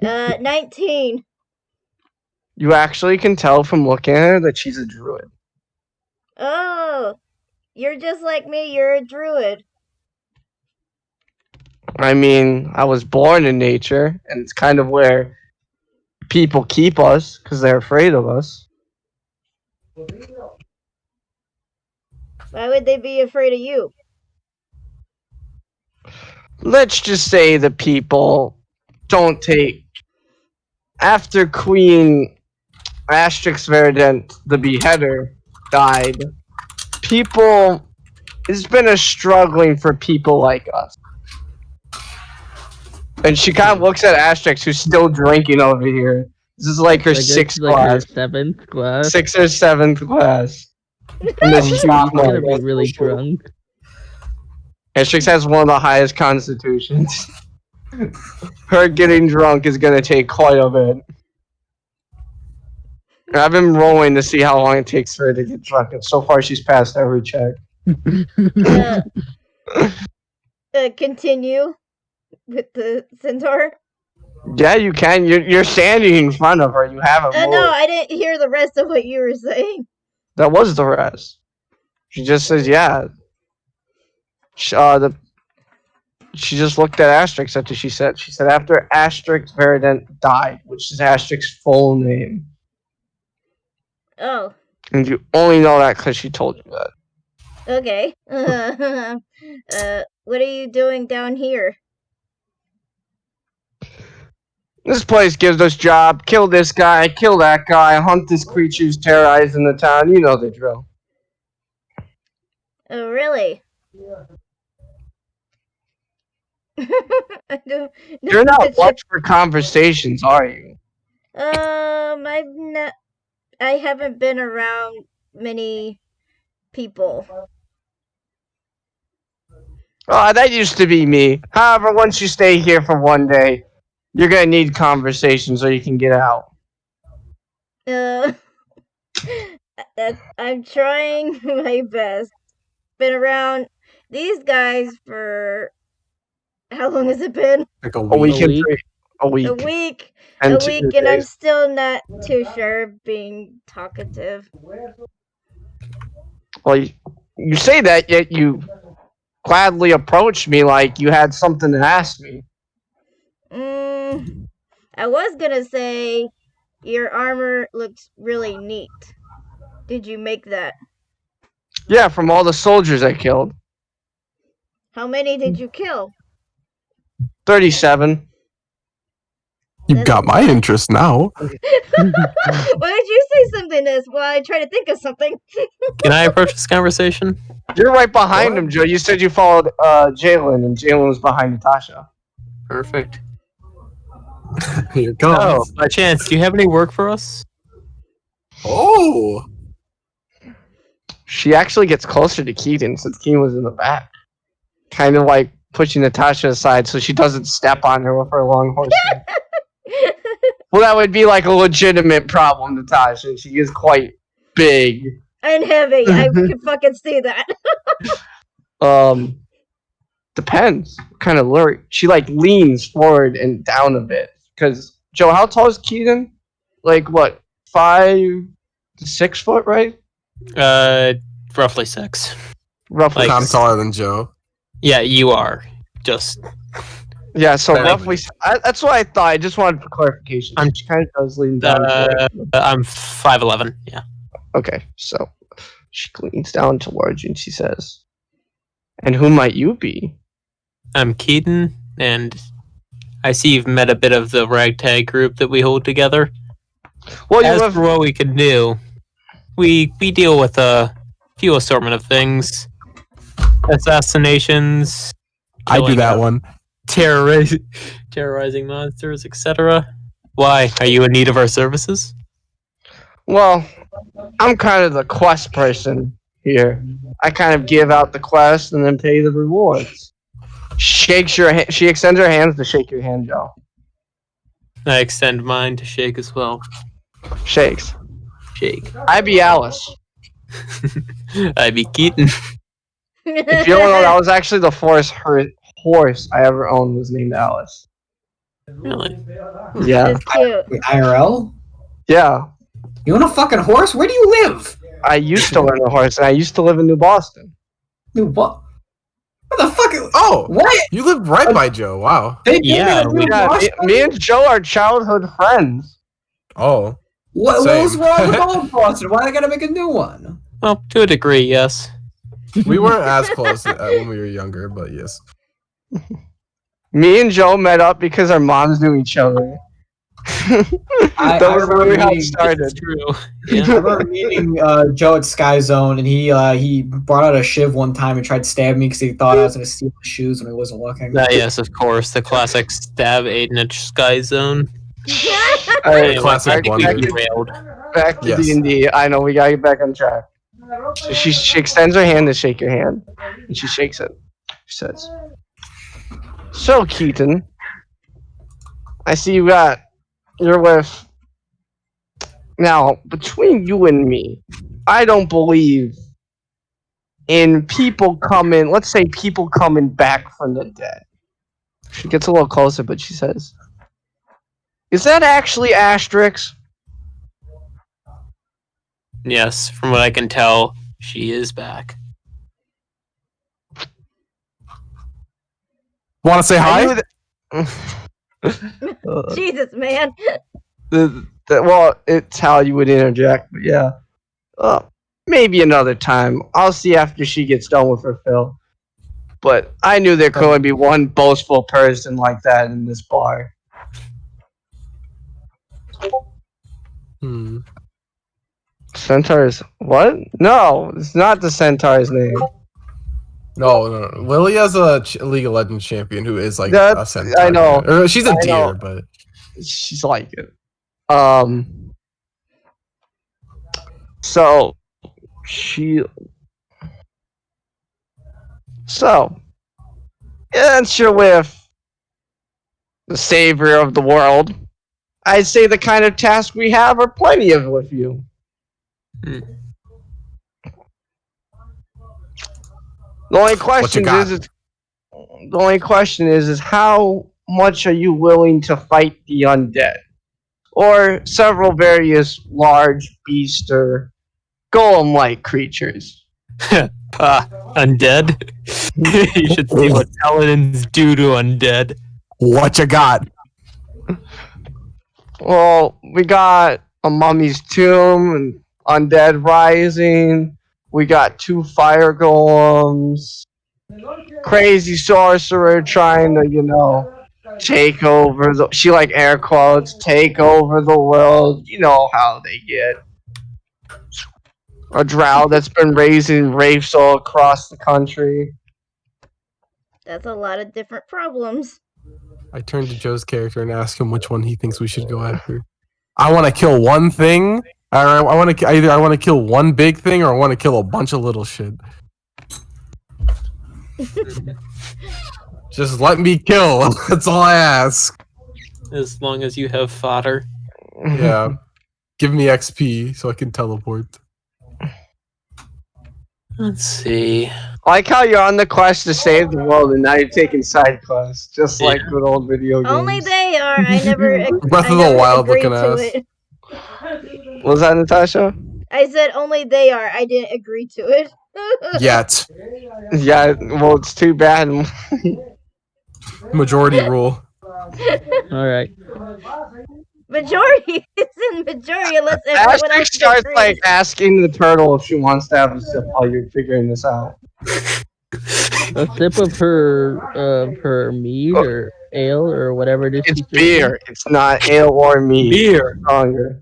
19. You actually can tell from looking at her that she's a druid. Oh, you're just like me. You're a druid. I mean, I was born in nature, and it's kind of where people keep us because they're afraid of us. Why would they be afraid of you? Let's just say the people don't take. After Queen Asterix Verdant, the beheader, died, people. It's been a struggling for people like us. And she kind of looks at Asterix, who's still drinking over here. This is like her I guess sixth like her class. 7th class. 6th or 7th class. In this huge She's gonna mug. be really drunk. Asterix has one of the highest constitutions. Her getting drunk is gonna take quite a bit. And I've been rolling to see how long it takes for her to get drunk, and so far she's passed every check. Continue with the centaur. Yeah, you can. You're standing in front of her. You haven't moved. No, I didn't hear the rest of what you were saying. That was the rest. She just says, yeah. She just looked at Asterix after she said, after Asterix Verdant died, which is Asterix's full name. Oh. And you only know that because she told you that. Okay. What are you doing down here? This place gives us job. Kill this guy, kill that guy, hunt this creature who's terrorizing the town. You know the drill. Oh, really? I don't know. You're not much for conversations, are you? I haven't been around many people. Oh, that used to be me. However, once you stay here for one day, you're gonna need conversations so you can get out. I'm trying my best. Been around these guys for how long has it been? Like a A week. A week, and I'm still not too sure of being talkative. Well, you say that, yet you gladly approached me like you had something to ask me. I was gonna say your armor looks really neat. Did you make that? Yeah, from all the soldiers I killed. How many did you kill? 37. You got my interest now. Why did you say something this while I try to think of something? Can I approach this conversation? You're right behind him, Joe. You said you followed Jalen, and Jalen was behind Natasha. Perfect. Here it comes. Oh, by chance, do you have any work for us? Oh. She actually gets closer to Keaton since Keaton was in the back. Kind of like pushing Natasha aside so she doesn't step on her with her long horse. Well, that would be like a legitimate problem, Natasha. She is quite big. And heavy. I can fucking see that. Depends. What kind of lure. She like leans forward and down a bit. Because, Joe, how tall is Keaton? Like, what, 5 to 6 foot, right? Roughly 6. Roughly. I'm taller than Joe. Yeah, you are. Just. Yeah, so roughly. That's what I thought. I just wanted for clarification. She kind of does lean down. I'm 5'11". Yeah. Okay, so she leans down towards you and she says, "And who might you be?" I'm Keaton, and I see you've met a bit of the ragtag group that we hold together. Well, As for what we can do, we deal with a few assortment of things. Assassinations. I do that one. Terrorizing monsters, etc. Why? Are you in need of our services? Well, I'm kind of the quest person here. I kind of give out the quest and then pay the rewards. She extends her hands to shake your hand, Joe. I extend mine to Shake as well. Shakes. Shake. I be Alice. I be Keaton. If you don't know, that was actually the first horse I ever owned was named Alice. Really? Yeah. That's cute. Wait, IRL? Yeah. You want a fucking horse? Where do you live? I used to learn a horse, and I used to live in New Boston. Dude, what? What the fuck? Oh, What? you live right by Joe. Wow. Yeah, Me and Joe are childhood friends. Oh. What was Same. wrong with old Boston? Why I gotta make a new one? Well, to a degree, yes. We weren't as close when we were younger, but yes. Me and Joe met up because our moms knew each other. I That was remember really how it meeting- started. It's true. I Yeah. remember meeting Joe at Sky Zone, and he brought out a shiv one time and tried to stab me because he thought I was gonna steal his shoes when he wasn't looking. Yes, of course. The classic stab 8-inch Sky Zone. Alright, Classic back, one, back, dude. back to Yes. D&D. I know, we gotta get back on track. So she extends her hand to shake your hand, and she shakes it. She says, "So, Keaton, I see you're with... Now, between you and me, I don't believe in people coming... Let's say people coming back from the dead." She gets a little closer, but she says, "Is that actually Asterix?" Yes, from what I can tell, she is back. Want to say hi? Jesus, man. Well, it's how you would interject, but yeah. Maybe another time. I'll see after she gets done with her fill. But I knew there could only be one boastful person like that in this bar. Hmm. Centaur's what? No, it's not the Centaur's name. No. Lily has a League of Legends champion who is like That- a centaur. I know. Or she's a I deer, know. but She's like it. So since you're with the savior of the world, I'd say the kind of tasks we have are plenty of with you. Hmm. The only question got? is how much are you willing to fight the undead? Or several various large beast or golem-like creatures. Undead? You should see what paladins do to undead. what you got? Well, we got a mummy's tomb and undead rising. We got 2 fire golems. Crazy sorcerer trying to, take over she like air quotes, take over the world. You know how they get. A drow that's been raising wraiths all across the country. That's a lot of different problems. I turn to Joe's character and ask him which one he thinks we should go after. I want to kill one thing, or I want to either I want to kill one big thing, or I want to kill a bunch of little shit. Just let me kill. That's all I ask. As long as you have fodder. Yeah. Give me XP so I can teleport. Let's see. I like how you're on the quest to save the world and now you're taking side quests, just like good old video games. Only they are. I never. Breath I of the never Wild agreed looking to ass. it. Was that Natasha? I said only they are. I didn't agree to it. Yet. Yeah, well, it's too bad. Majority rule. All right. Majority. It's in majority unless everyone Asterix else starts agrees. like asking the turtle if she wants to have a sip while you're figuring this out. A sip of her mead or ale or whatever it is It's she's drinking. beer. It's not ale or mead. Beer. Stronger.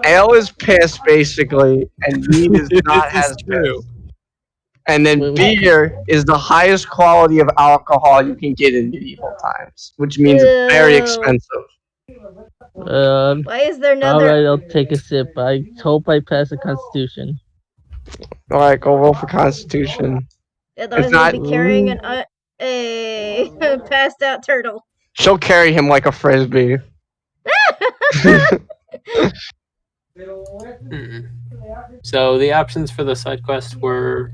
Ale is piss, basically, and mead is not This as is true. piss. And then Wait. beer is the highest quality of alcohol you can get in medieval times, which means it's very Ew. expensive. Why is there All another? right, I'll take a sip. I hope I pass the Constitution. All right, go roll for Constitution. Otherwise, It's we'll not. be carrying a passed out turtle. She'll carry him like a frisbee. So the options for the side quest were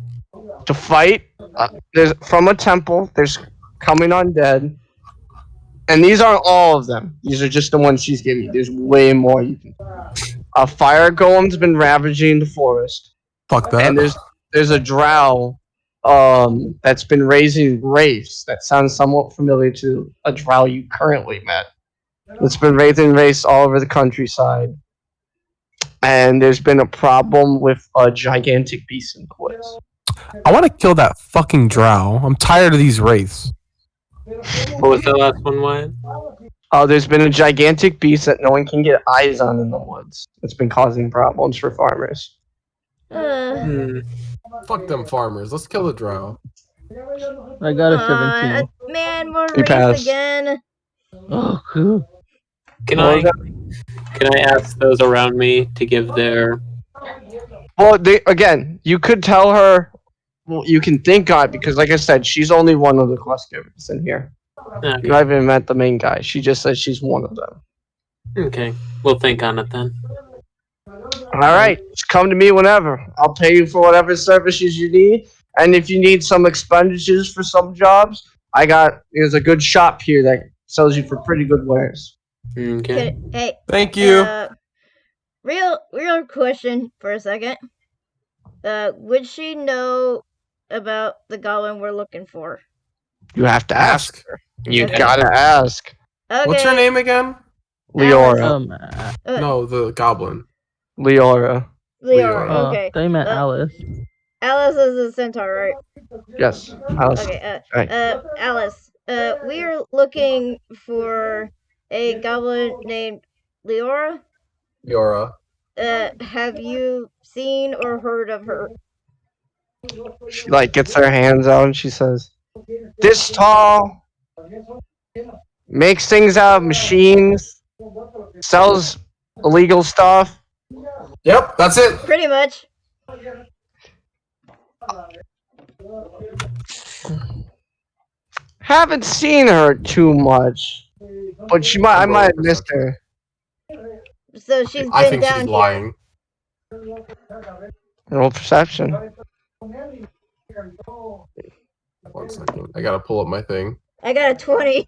To fight, there's from a temple. There's coming undead, and these aren't all of them. These are just the ones she's giving you. There's way more you can. A fire golem's been ravaging the forest, Fuck that. and there's a drow that's been raising wraiths. That sounds somewhat familiar to a drow you currently met. It's been raising wraiths all over the countryside, and there's been a problem with a gigantic beast in the woods. I want to kill that fucking drow. I'm tired of these wraiths. what was the last one, Wyatt? There's been a gigantic beast that no one can get eyes on in the woods. It's been causing problems for farmers. Fuck them farmers. Let's kill the drow. I got a 17. Man, more You race passed. again. Oh, cool. Can What was I ask those around me to give their Well, again, you could tell her. Well, you can think on it because, like I said, she's only one of the quest givers in here. okay. You haven't even met the main guy. She just says she's one of them. Okay. We'll think on it then. All right, just come to me whenever. I'll pay you for whatever services you need, and if you need some expenditures for some jobs, there's a good shop here that sells you for pretty good wares. Okay. Hey, Thank you. real question for a second. Would she know about the goblin we're looking for? You have to ask her. You Okay. gotta ask. Okay. What's her name again? Leora. No, the goblin. Leora. Leora. Okay. They meant Alice. Alice is the centaur, right? Yes. Alice. Okay. Right. Alice. We are looking for a goblin named Leora. Leora. Have you seen or heard of her? She gets her hands out and she says, "This tall, makes things out of machines, sells illegal stuff." Yep, that's it. Pretty much. Haven't seen her too much, but I might have missed her. So she's been I think down she's here. lying. Roll perception. 1 second. I gotta pull up my thing. I got a 20.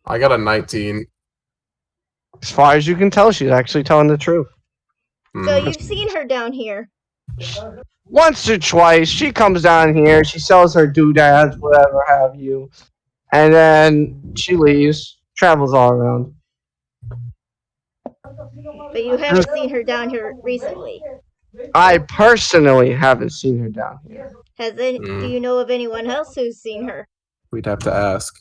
I got a 19. As far as you can tell, she's actually telling the truth. So you've seen her down here. Once or twice, she comes down here, she sells her doodads, whatever have you, and then she leaves, travels all around. But you haven't seen her down here recently. I personally haven't seen her down here. Do you know of anyone else who's seen her? We'd have to ask.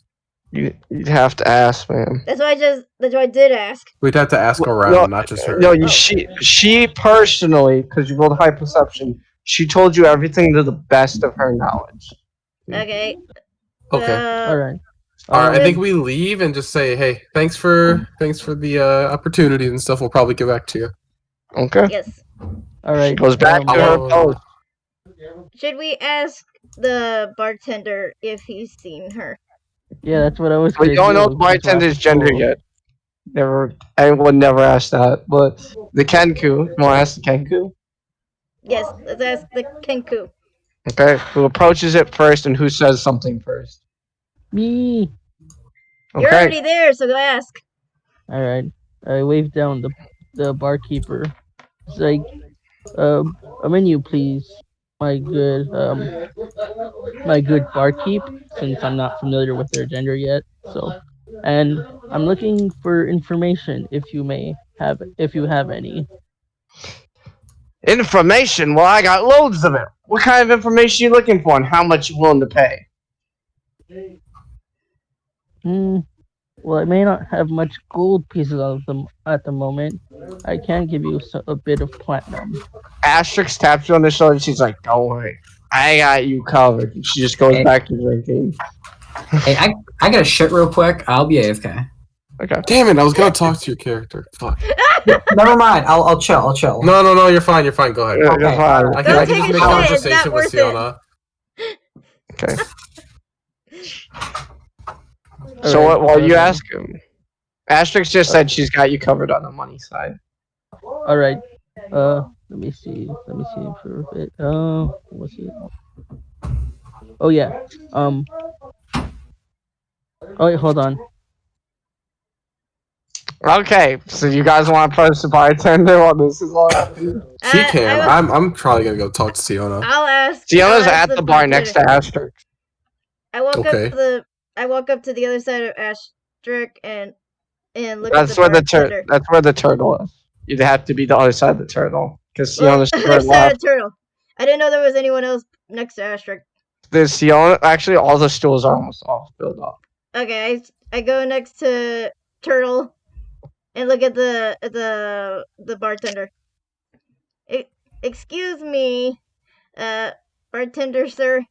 You'd have to ask, man. That's why I did ask. We'd have to ask around, No, not just her. No, she personally, because you rolled high perception, she told you everything to the best of her knowledge. Okay. Okay. All right. I think we leave and just say, "Hey, thanks for the opportunity and stuff. We'll probably get back to you." Okay. Yes. All right. Goes back to her post. Should we ask the bartender if he's seen her? Yeah, that's what I was. We don't know the bartender's gender yet. Anyone never asked that. But the Kenku, you want to ask the Kenku? Yes, let's ask the Kenku. Okay. Who approaches it first and who says something first? Me. You're Okay. already there, so go ask. All right. I wave down the barkeeper. It's like, a menu, please, my good barkeep. Since I'm not familiar with their gender yet, so, and I'm looking for information if you have any. Information? Well, I got loads of it. What kind of information are you looking for and how much you willing to pay? Well, I may not have much gold pieces of them at the moment. I can give you a bit of platinum. Asterix taps you on the shoulder and she's like, don't worry. I got you covered. And she just goes back to drinking. Hey, I got a shit real quick. I'll be AFK. Okay. Damn it! I was gonna talk to your character. Fuck. Never mind. I'll chill. No. You're fine. You're fine. Go ahead. You're fine. I can just make shit, conversation with Siona. Okay. So while you ask him, Asterix just said she's got you covered on the money side. All right. Let me see for a bit. What's it? Oh yeah. Oh wait, hold on. Okay, so you guys want to press the bartender while this is all happening? She can. I'm probably gonna go talk to Siona. I'll ask. Siona's at the bar next to Asterix. I walk Okay. up to the other side of Asterix and look That's at the where bartender. that's where the turtle is. You'd have to be the other side of the turtle because Siona's to other her side left. of turtle. I didn't know there was anyone else next to Asterix. There's Siona. Actually, all the stools are almost all filled up. Okay, I go next to turtle and look at the bartender. Excuse me, bartender sir.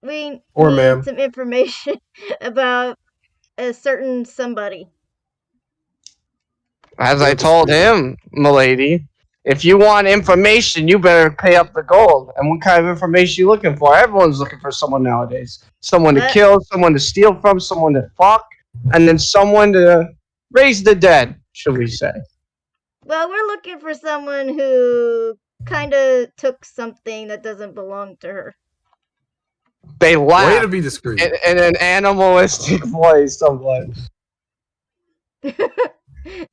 We Or need ma'am. some information about a certain somebody. As I told him, milady, if you want information, you better pay up the gold. And what kind of information you looking for? Everyone's looking for someone nowadays. Someone to kill, someone to steal from, someone to fuck, and then someone to raise the dead, should we say. Well, we're looking for someone who kind of took something that doesn't belong to her. They laugh. Way to be discreet. In an animalistic voice, someone.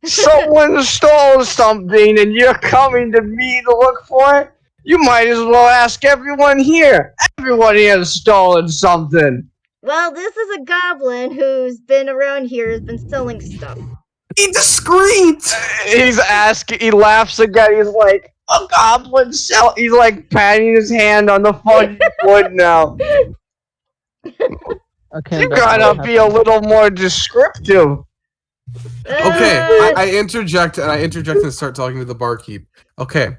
Someone stole something and you're coming to me to look for it? You might as well ask everyone here. Everyone here has stolen something. Well, this is a goblin who's been around here, has been selling stuff. Be discreet! He laughs again, he's like, a goblin sell. He's like patting his hand on the fucking wood now. Okay, You gotta be a little more descriptive. Okay, I interject and start talking to the barkeep. Okay,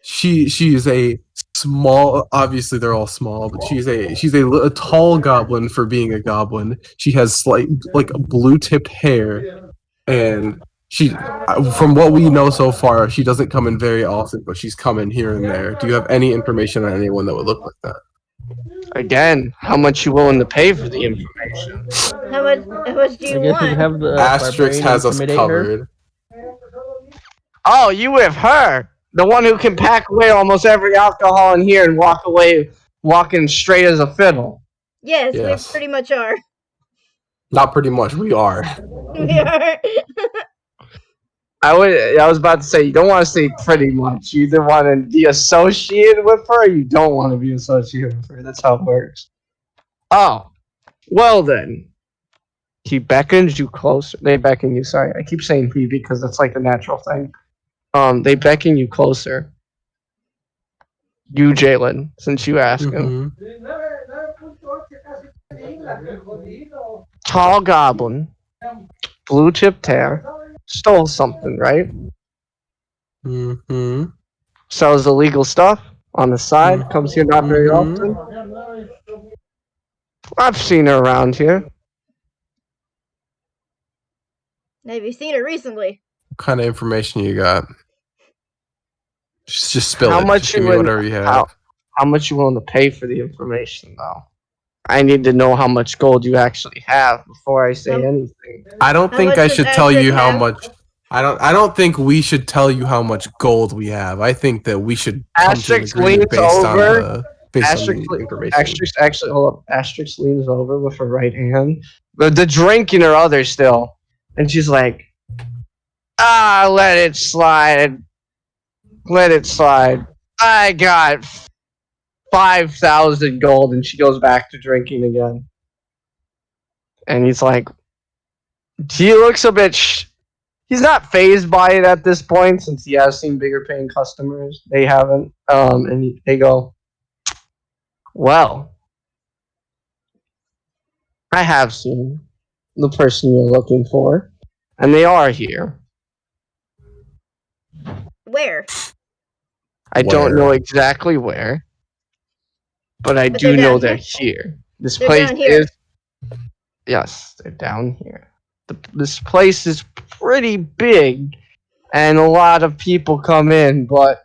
she is a small. Obviously, they're all small, but she's a tall goblin for being a goblin. She has slight blue tipped hair, and she, from what we know so far, she doesn't come in very often, but she's come in here and there. Do you have any information on anyone that would look like that? Again, how much you willing to pay for the information? How much do you I guess we want? have the Asterix has us intimidate covered. Oh, you with her? The one who can pack away almost every alcohol in here and walk away walking straight as a fiddle. Yes, Yes. we pretty much are. Not pretty much. We are. We are. I was about to say, you don't want to say pretty much. You either want to be associated with her or you don't want to be associated with her. That's how it works. Oh, well then. He beckons you closer. They beckon you, sorry. I keep saying he because that's like the natural thing. They beckon you closer. You, Jalen, since you asked him. Tall goblin. Blue tipped hair. Stole something, right? Mm-hmm. Sells illegal stuff on the side. Comes here not very often. I've seen her around here. Have you seen her recently? What kind of information you got? Just spill How it. much Just give you me would- whatever you have. How much you willing to pay for the information, though? I need to know how much gold you actually have before I say anything. I don't How think much I does should tell Asterix you how have? much. I don't think we should tell you how much gold we have. I think that we should come to an Asterix agreement leans based on over. the Asterix, information. actually, hold up. Asterix leans over with her right hand, the drink in her other still, and she's like, let it slide. Let it slide. I got 5,000 gold, and she goes back to drinking again. And he's like, he looks a bit he's not phased by it at this point since he has seen bigger paying customers. They haven't. And they go, well, I have seen the person you're looking for, and they are here. Where? I don't know exactly where, but I do know they're here. This place down here. is. Yes, they're down here. This place is pretty big, and a lot of people come in, but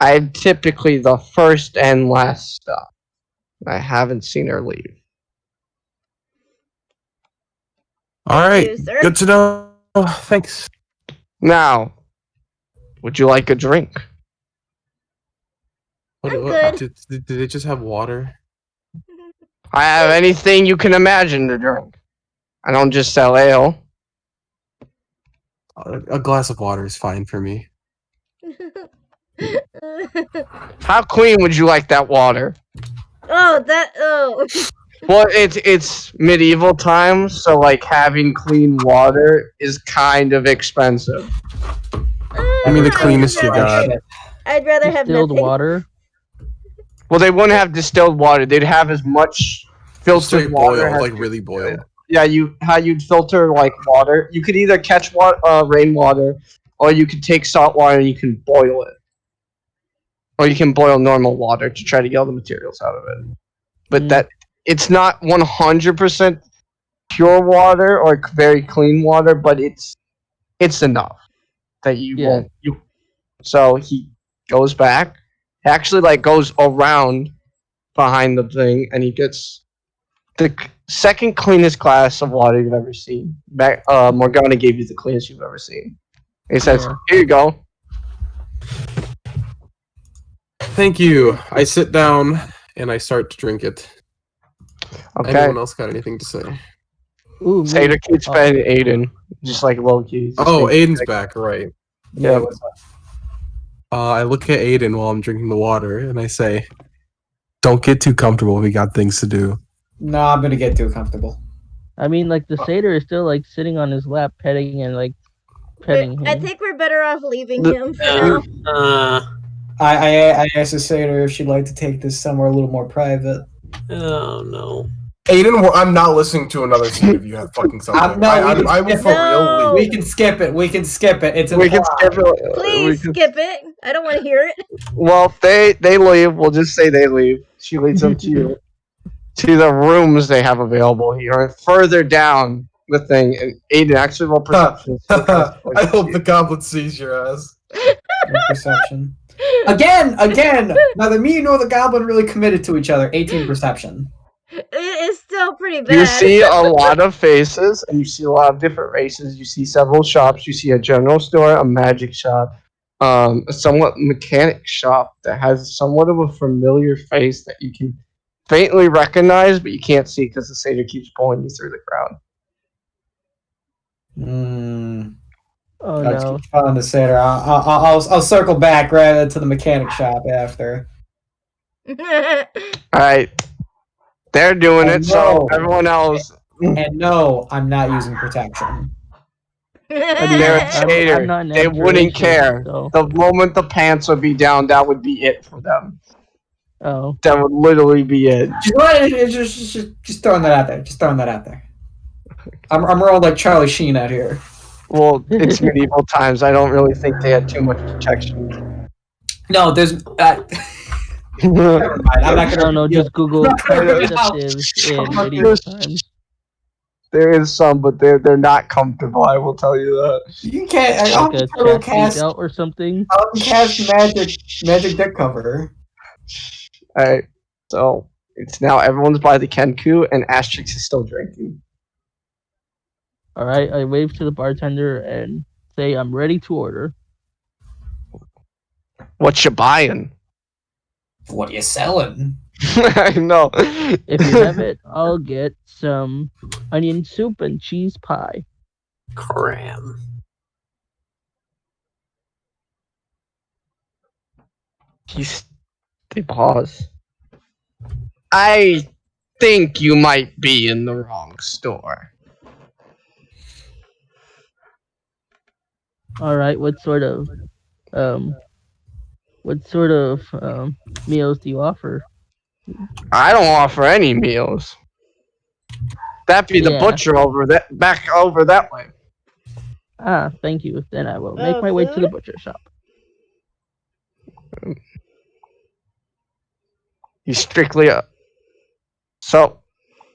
I'm typically the first and last stop. I haven't seen her leave. All right, you, sir. good to know. Thanks. Now, would you like a drink? I'm good. Did they just have water? I have anything you can imagine to drink. I don't just sell ale. A glass of water is fine for me. How clean would you like that water? Oh. Well, it's medieval times, so like having clean water is kind of expensive. I mean, the cleanest you got. I'd rather have Distilled nothing. water. Well, they wouldn't have distilled water. They'd have as much filtered Straight water, boiled, as like you really could. boiled. Yeah, how you'd filter like water. You could either catch rainwater, or you could take salt water and you can boil it, or you can boil normal water to try to get all the materials out of it. But that it's not 100% pure water or very clean water, but it's enough that you won't. So he goes back, actually like goes around behind the thing, and he gets the second cleanest glass of water you've ever seen. Morgana gave you the cleanest you've ever seen. He says, "Here you go." Thank you. I sit down and I start to drink it. Okay. Anyone else got anything to say? Ooh, Satyr keeps playing Aiden, just like low key. Oh, Aiden's back, right? Yeah. I look at Aiden while I'm drinking the water and I say, "Don't get too comfortable. We got things to do." No, I'm gonna get too comfortable. I mean, like the satyr is still like sitting on his lap, petting and like petting him. I think we're better off leaving him for now. I asked the satyr if she'd like to take this somewhere a little more private. Oh no. Aiden, I'm not listening to another scene if you have fucking something. I will for real leave. We can skip it. We can skip it. We can skip it. Please skip it. I don't want to hear it. Well, they leave. We'll just say they leave. She leads them to you. To the rooms they have available here. Further down the thing, and Aiden actually roll perception. I hope the goblin sees your ass. Perception. Again. Neither me nor the goblin really committed to each other. 18 perception. It is still pretty bad. You see a lot of faces, and you see a lot of different races. You see several shops. You see a general store, a magic shop, a somewhat mechanic shop that has somewhat of a familiar face that you can faintly recognize, but you can't see because the satyr keeps pulling you through the crowd. Oh I'll no! keep following the satyr. I'll circle back right to the mechanic shop after. All right, they're doing it. So everyone else. And no, I'm not using protection. I mean, They're a satyr. I'm not an They wouldn't abjuration, care. so- The moment the pants would be down, that would be it for them. Oh. That would literally be it. Just throwing that out there. Just throwing that out there. I'm rolling like Charlie Sheen out here. Well, it's medieval times. I don't really think they had too much protection. No, there's. Never mind. I'm not gonna. No, just Google contraceptives in medieval times. There is some, but they're not comfortable. I will tell you that. You can't. Like a I'll chastity cast. belt or something. I'll cast magic dick cover. All right, so it's now everyone's by the Kenku, and Asterix is still drinking. All right, I wave to the bartender and say I'm ready to order. What you buying? What are you selling? I know. If you have it, I'll get some onion soup and cheese pie. Cram. They pause. I think you might be in the wrong store. All right. Um what sort of meals do you offer? I don't offer any meals. That'd be the Yeah. butcher over that back over that way. Ah, thank you. Then I will make my way to Food? the butcher shop. He's strictly up. So,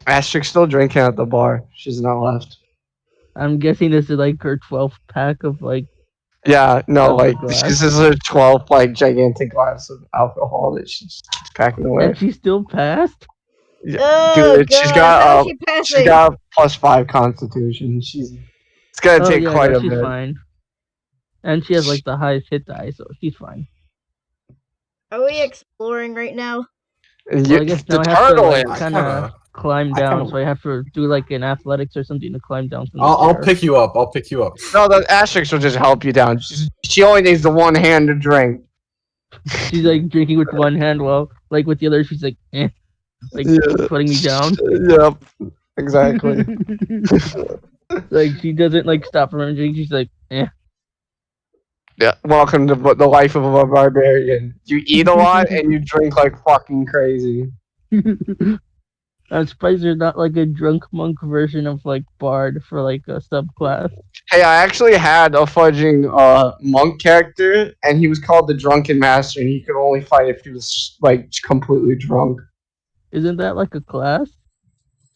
Asterix still drinking at the bar. She's not left. I'm guessing this is like her 12th pack of like Yeah, no, of the like glass. this is her 12th like gigantic glass of alcohol that she's packing away. And she still passed? Oh Dude, god, how is she passing? she's got a +5 constitution. It's gonna take yeah, quite no, a she's bit. fine. And she has like the highest hit die, so she's fine. Are we exploring right now? Well, I guess The now I have to turtle like is. kind of climb down, so I have to do like an athletics or something to climb down from the I'll chair. pick you up. I'll pick you up. No, the Asterix will just help you down. She only needs the one hand to drink. She's like drinking with one hand while like with the other she's like like putting me down. Yep, exactly. Like she doesn't like stop from drinking. She's like Yeah, welcome to the life of a barbarian. You eat a lot and you drink like fucking crazy. I'm surprised there's not like a drunk monk version of like Bard for like a subclass. Hey, I actually had a fudging monk character, and he was called the Drunken Master, and he could only fight if he was like completely drunk. Isn't that like a class?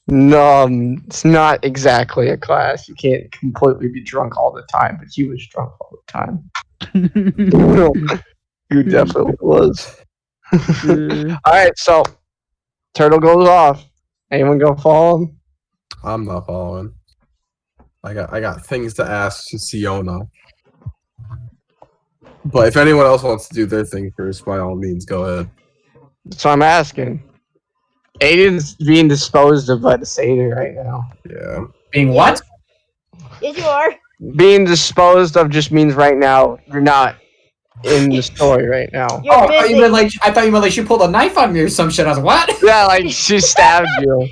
No, it's not exactly a class. You can't completely be drunk all the time, but he was drunk all the time. He definitely was. All right, so turtle goes off. Anyone go follow him? I'm not following. I got things to ask to Siona. But if anyone else wants to do their thing first, by all means, go ahead. So I'm asking. Aiden's being disposed of by the satyr right now. Yeah. Being what? Yes, you are. Being disposed of just means right now you're not in the story right now. You're I busy. thought you meant like she pulled a knife on me or some shit. I was like, what? Yeah, like she stabbed you.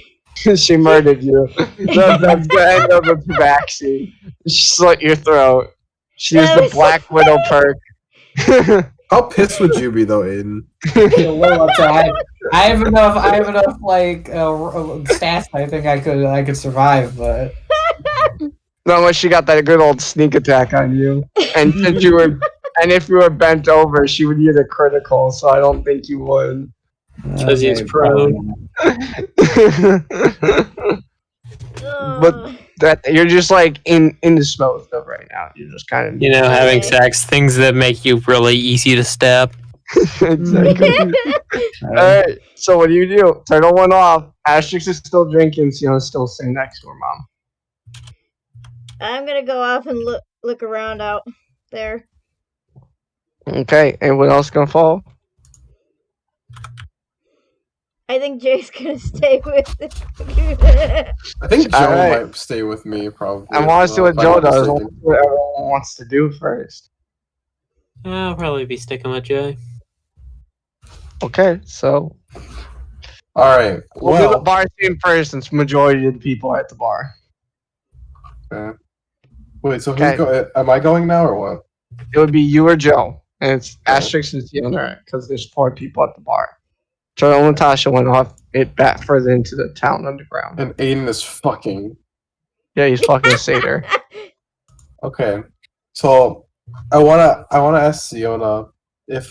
She murdered you. That's the end of the tabaxi. She slit your throat. She used the Black Widow perk. How pissed would you be though, Aiden? A little upset. I have enough like stats. I think I could survive, but Not unless she got that good old sneak attack on you. And if you were bent over, she would get a critical, so I don't think you would. Because he's prone. But that you're just like indisposed of right now. You're just kind of You know, having sex, things that make you really easy to stab. exactly. Alright, so what do? Turtle went off. Asterix is still drinking, Siona's still sitting next to her mom. I'm gonna go off and look around out there. Okay, anyone else gonna follow? I think Jay's gonna stay with I think Joe Alright. might stay with me, probably. I want to see what if I'm Joe not does. I want mistaken. to see what everyone wants to do first. I'll probably be sticking with Jay. Okay, so Alright, we'll do the well, bar scene first since majority of the people are at the bar. wait, so Okay. am I going now or what? It would be you or Joe, and it's Okay. Asterix and Siona because there's 4 people at the bar. Turtle and Natasha went off it back further into the town underground. And Aiden is fucking. Yeah, he's fucking a satyr. Okay, so I wanna ask Siona if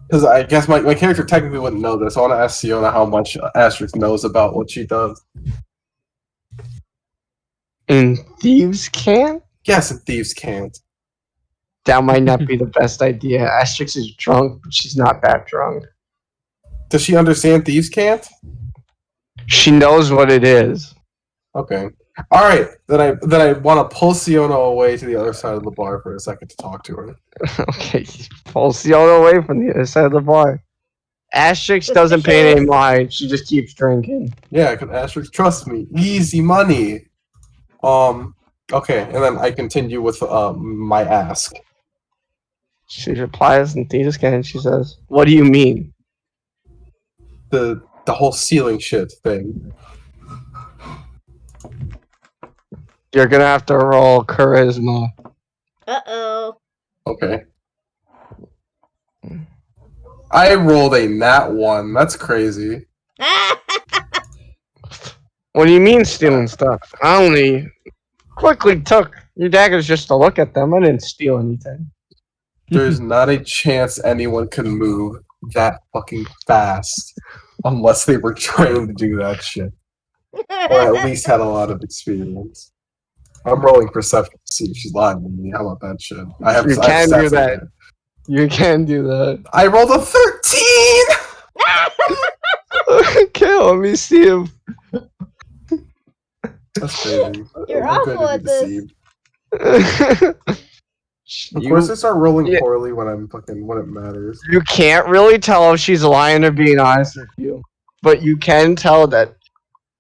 because I guess my character technically wouldn't know this. I wanna ask Siona how much Asterix knows about what she does. And thieves can't? Yes, and thieves can't. That might not be the best idea. Asterix is drunk, but she's not that drunk. Does she understand thieves can't? She knows what it is. Okay. All right. Then I want to pull Siona away to the other side of the bar for a second to talk to her. Okay, he pulls Siona away from the other side of the bar. Asterix doesn't pay any mind. She just keeps drinking. Yeah, because Asterix, trust me, easy money. Okay, and then I continue with my ask. She replies in thieves can. She says, "What do you mean?" The whole ceiling shit thing. You're gonna have to roll charisma. Uh-oh. Okay. I rolled a nat 1. That's crazy. What do you mean stealing stuff? I only quickly took your daggers just to look at them. I didn't steal anything. There's not a chance anyone can move that fucking fast unless they were trained to do that shit. Or at least had a lot of experience. I'm rolling perception to see if she's lying to me. How about that shit? You can do that. You can do that. I rolled a 13! Okay, let me see him. That's crazy. You're I'm going awful to at be this. deceived. Of course, I start rolling poorly when it matters. You can't really tell if she's lying or being honest with you, but you can tell that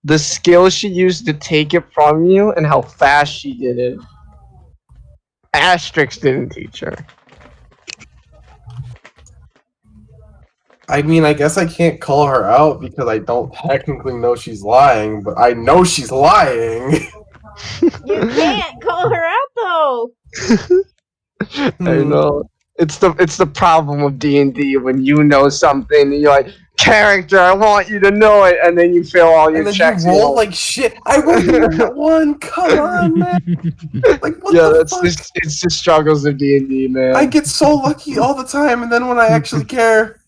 the skill she used to take it from you and how fast she did it. Asterix didn't teach her. I mean, I guess I can't call her out because I don't technically know she's lying, but I know she's lying. You can't call her out though. I know. It's the problem with D&D when you know something and you're like, character, I want you to know it, and then you fail all your and then checks. You roll like shit. I rolled one. Come on, man. Like what the fuck? It's the struggles of D&D, man. I get so lucky all the time, and then when I actually care,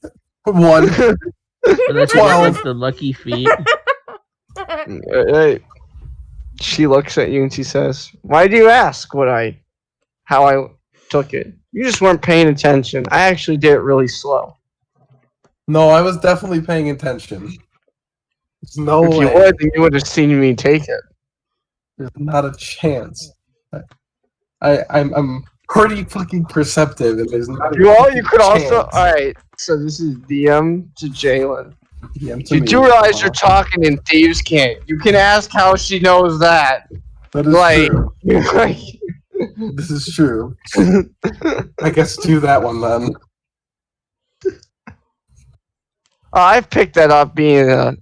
1. That's 12. like the lucky feet. Hey. She looks at you and she says, "Why do you ask how I took it? You just weren't paying attention. I actually did it really slow." No, I was definitely paying attention. There's no If way. you would, then you would have seen me take it. There's not a chance. I'm pretty fucking perceptive, and there's not. You could also. All right. So this is DM to Jalen. You do realize you're talking in thieves' can't. You can ask how she knows that. That is true. This is true. I guess do that one then. I've picked that up being a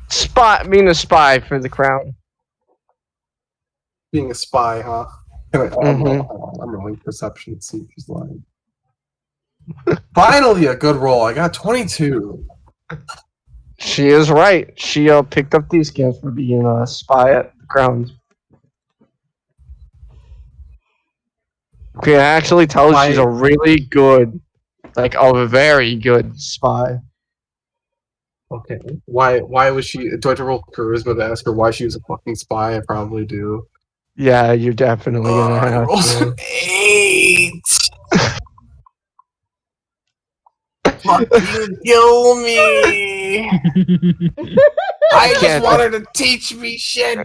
spy for the crown. Being a spy, huh? I'm Mm-hmm. rolling perception to see if she's lying. Finally, a good roll. I got 22. She is right. She picked up these skills for being a spy at the crown. You can actually tell she's a really good, like a very good spy. Okay. Why was she? Do I have to roll charisma to ask her why she was a fucking spy? I probably do. Yeah, you're definitely gonna have to. 8. Fucking kill me! I just want her to teach me shit.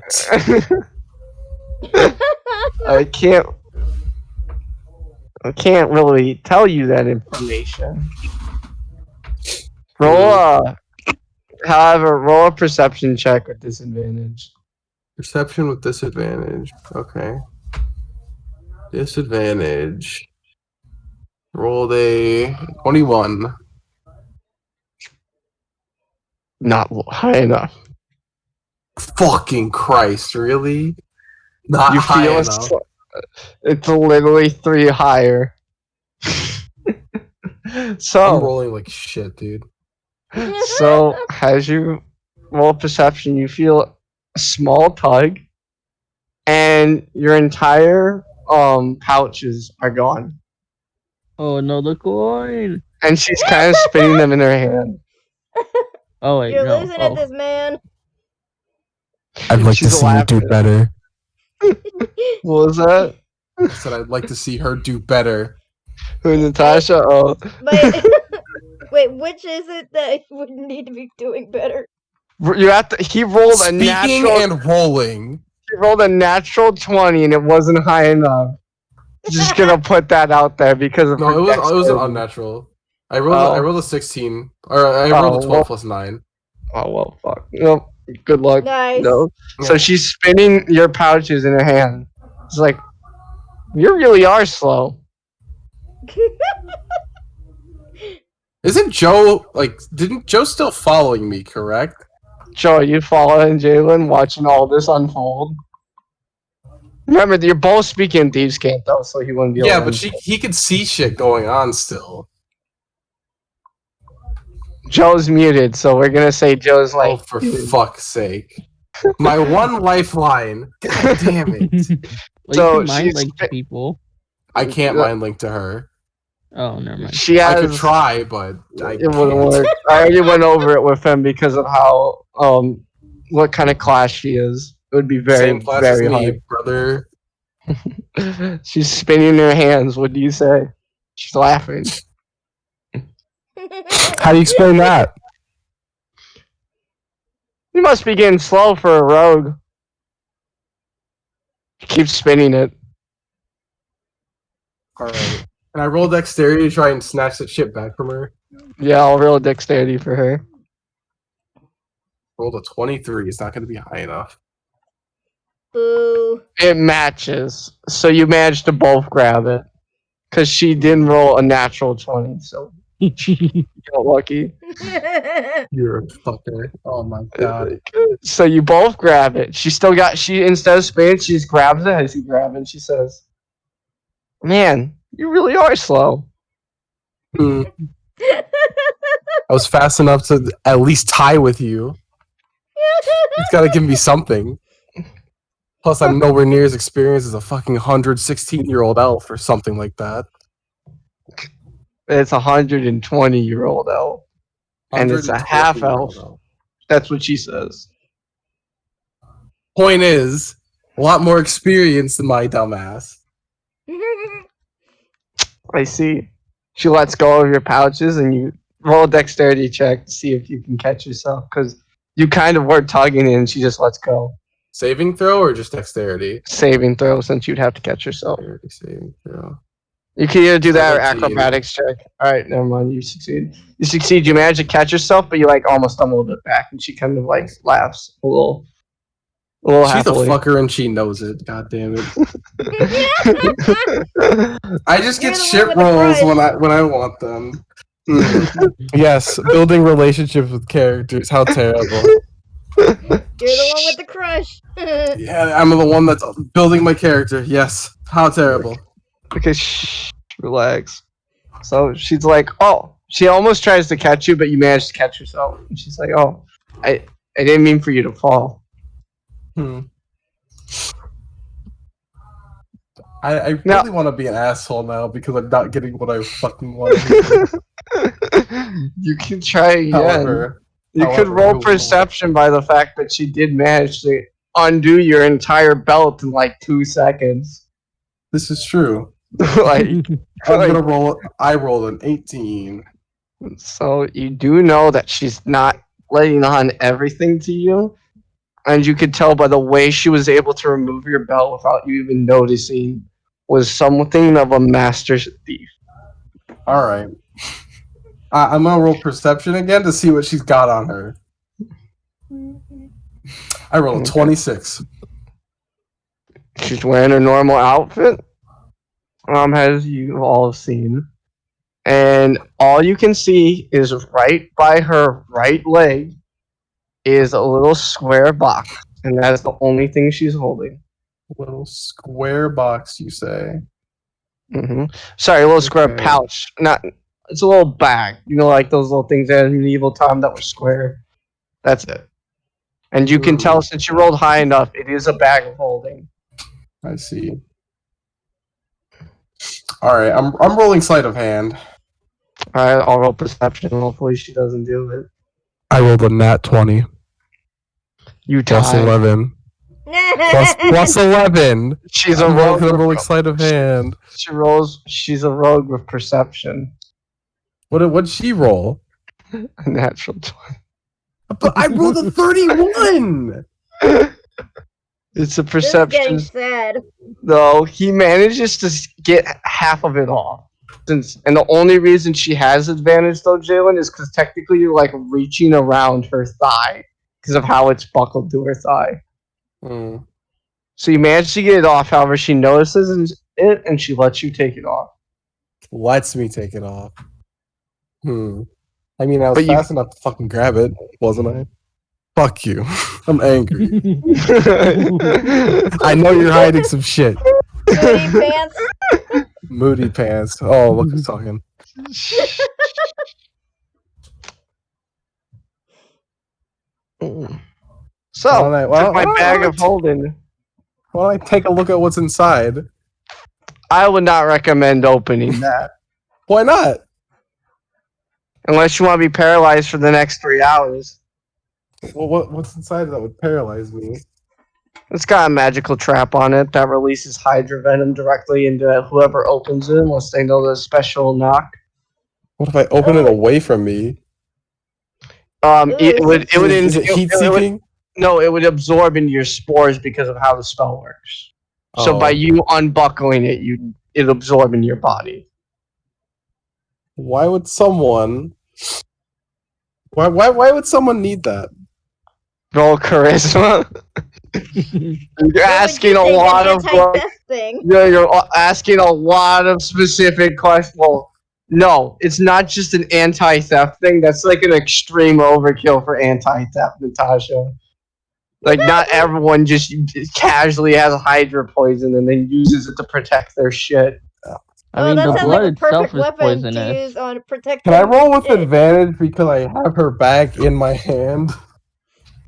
I can't really tell you that information. Roll a perception check with disadvantage. Perception with disadvantage. Okay. Disadvantage. Rolled a 21. Not high enough. Fucking Christ, really? Not You high feel enough. It's literally 3 higher. So I'm rolling like shit, dude. So as you roll perception, you feel a small tug, and your entire pouches are gone. Oh no, the coin! And she's kind of spinning them in her hand. Oh wait, You're no. losing at this, man. I'd like She's to see her do laughing. better. What was that? I said I'd like to see her do better. Who, Natasha? Oh. Wait, which is it that would need to be doing better? You have to. He rolled a Speaking natural. and rolling. He rolled a natural 20, and it wasn't high enough. Just gonna put that out there because of No, her it was dexterity. unnatural. I rolled a 16, or I rolled a 12 plus 9. Oh well, fuck. Nope. Good luck. Nice. No. Yeah. So she's spinning your pouches in her hand. It's like, you really are slow. Isn't Joe didn't Joe still following me, correct? Joe, are you following Jalen, watching all this unfold? Remember, you're both speaking Thieves' Cant, though, so he wouldn't be able to Yeah, but understand. he could see shit going on still. Joe's muted, so we're gonna say Joe's like. Oh, for fuck's sake. My one lifeline. God damn it. Well, So you can mind she's- link to people. I can't mind link to her. Oh, never mind. She has. I could try, but I It wouldn't can't. work. I already went over it with him because of how what kind of class she is. It would be very Same class very as me, hard. brother. She's spinning her hands. What do you say? She's laughing. How do you explain that? You must be getting slow for a rogue. Keep spinning it. Alright. Can I roll dexterity to try and snatch that shit back from her? Yeah, I'll roll dexterity for her. Rolled a 23. It's not going to be high enough. Boo. It matches, so you managed to both grab it. Because she didn't roll a natural 20, so you got lucky. You're a fucker. Oh my god. So you both grab it. She instead of spinning, she just grabs it as you grab it, and she says, "Man, you really are slow." I was fast enough to at least tie with you. It's got to give me something. Plus, I'm nowhere near as experienced as a fucking 116-year-old elf or something like that. It's a 120-year-old elf. And it's a half elf. That's what she says. Point is, a lot more experience than my dumbass. I see. She lets go of your pouches, and you roll a dexterity check to see if you can catch yourself, because you kind of were tugging it, and she just lets go. Saving throw or just dexterity? Saving throw, since you'd have to catch yourself. Saving throw. You can either do that or 17. acrobatics check. Alright, never mind. You succeed. You succeed. You manage to catch yourself, but you like almost stumble a bit back, and she kind of like laughs a little She's happily. a fucker and she knows it. God damn it. I just You're get the shit one with the rolls crush. when I want them. Yes, building relationships with characters. How terrible. You're the one with the crush. Yeah, I'm the one that's building my character. Yes. How terrible. Okay, shh, relax. So she's like, oh, she almost tries to catch you, but you manage to catch yourself. And she's like, oh, I didn't mean for you to fall. I really Now- want to be an asshole now because I'm not getting what I fucking want. You can try again. However, You could However, roll I will. perception by the fact that she did manage to undo your entire belt in like 2 seconds. this is true. Like, I'm gonna roll. I rolled an 18. so you do know that she's not letting on everything to you, and you could tell by the way she was able to remove your belt without you even noticing was something of a master thief. All right. I'm gonna roll perception again to see what she's got on her. I rolled a 26. She's wearing her normal outfit, as you all have seen. And all you can see is right by her right leg is a little square box. And that's the only thing she's holding. Little square box, you say? Sorry, a little square Okay. pouch. It's a little bag. You know, like those little things that in medieval time that were square. That's it. And you can tell since you rolled high enough, it is a bag of holding. I see. All right, I'm rolling sleight of hand. Alright, I'll roll perception. Hopefully she doesn't do it. I rolled a nat 20. You Plus tie. 11. Plus 11. She's a I'm rogue. rolling sleight of hand. She's a rogue with perception. What'd she roll? A natural 20. But I rolled a 31. It's a This is perception. getting sad. Though he manages to get half of it off. And the only reason she has advantage, though, Jalen, is because technically you're like reaching around her thigh because of how it's buckled to her thigh. So you manage to get it off. However, she notices it and she lets you take it off. Lets me take it off. I mean, I was But you- fast enough to fucking grab it, wasn't I? Fuck you. I'm angry. I know you're hiding some shit. Moody pants. Moody pants. Oh, look who's talking. So, took my bag of why holding. don't I take a look at what's inside? I would not recommend opening that. Why not? Unless you want to be paralyzed for the next 3 hours. Well, what's inside that would paralyze me? It's got a magical trap on it that releases Hydra Venom directly into whoever opens it unless they know the special knock. What if I open it away from me? It would Is it heat seeking? No, it would absorb into your spores because of how the spell works. So by you unbuckling it, it'd absorb into your body. Why would someone? Why would someone need that? Roll charisma. You're asking a lot of you're asking a lot of specific questions. Well, no, it's not just an anti-theft thing. That's like an extreme overkill for anti-theft, Natasha. Like, not everyone just casually has Hydra poison and then uses it to protect their shit. I mean, the blood itself is poisonous. Can I roll with advantage because I have her back in my hand?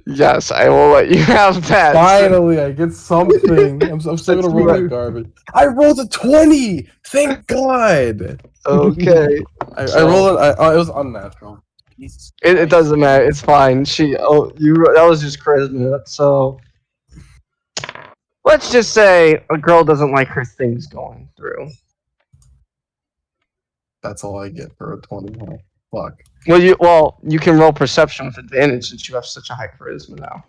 Yes, I will let you have that. Finally, I get something. I'm still gonna roll that garbage. I rolled a 20! Thank God! Okay. I rolled it. It was unnatural. It doesn't matter. It's fine. That was just charisma. So let's just say a girl doesn't like her things going through. That's all I get for a 20. Huh? Fuck. Well, you can roll perception with advantage since you have such a high charisma now.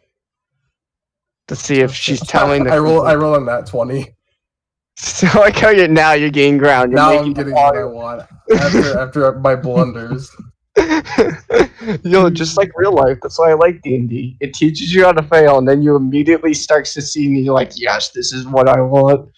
To see if she's telling the I roll on that 20. So like how you're gaining ground. Now I'm getting what I want after my blunders. Just like real life. That's why I like DnD. It teaches you how to fail, and then you immediately start succeeding. And you're like, yes, this is what I want.